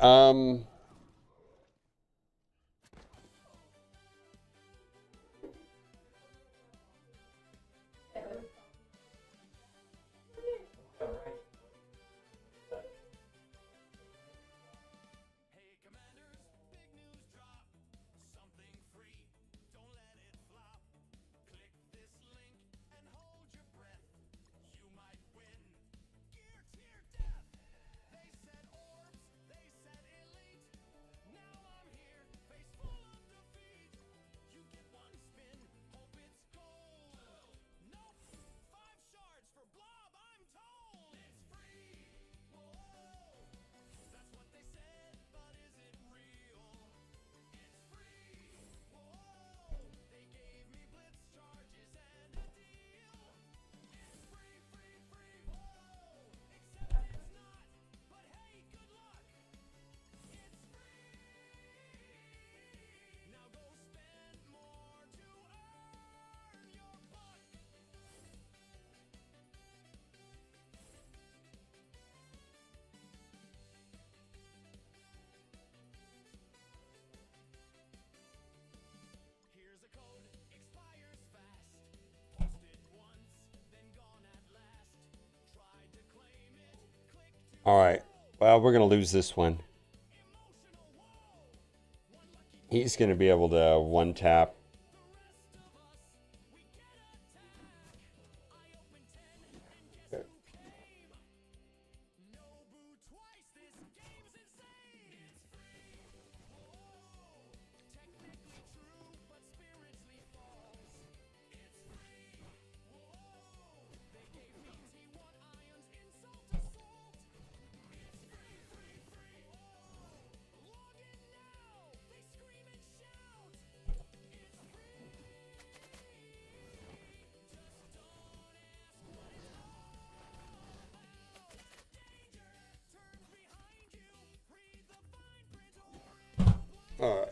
All right. Well, we're going to lose this one. He's going to be able to one tap. All right.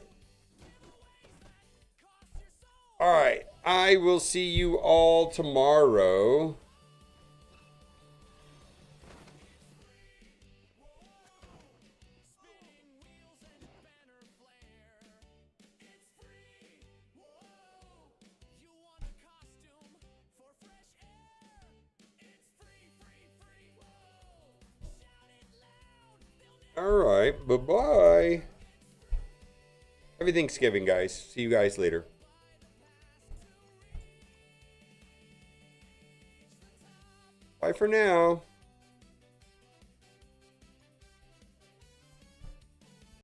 All right. I will see you all tomorrow. All right. Bye-bye. Happy Thanksgiving, guys. See you guys later. Bye for now.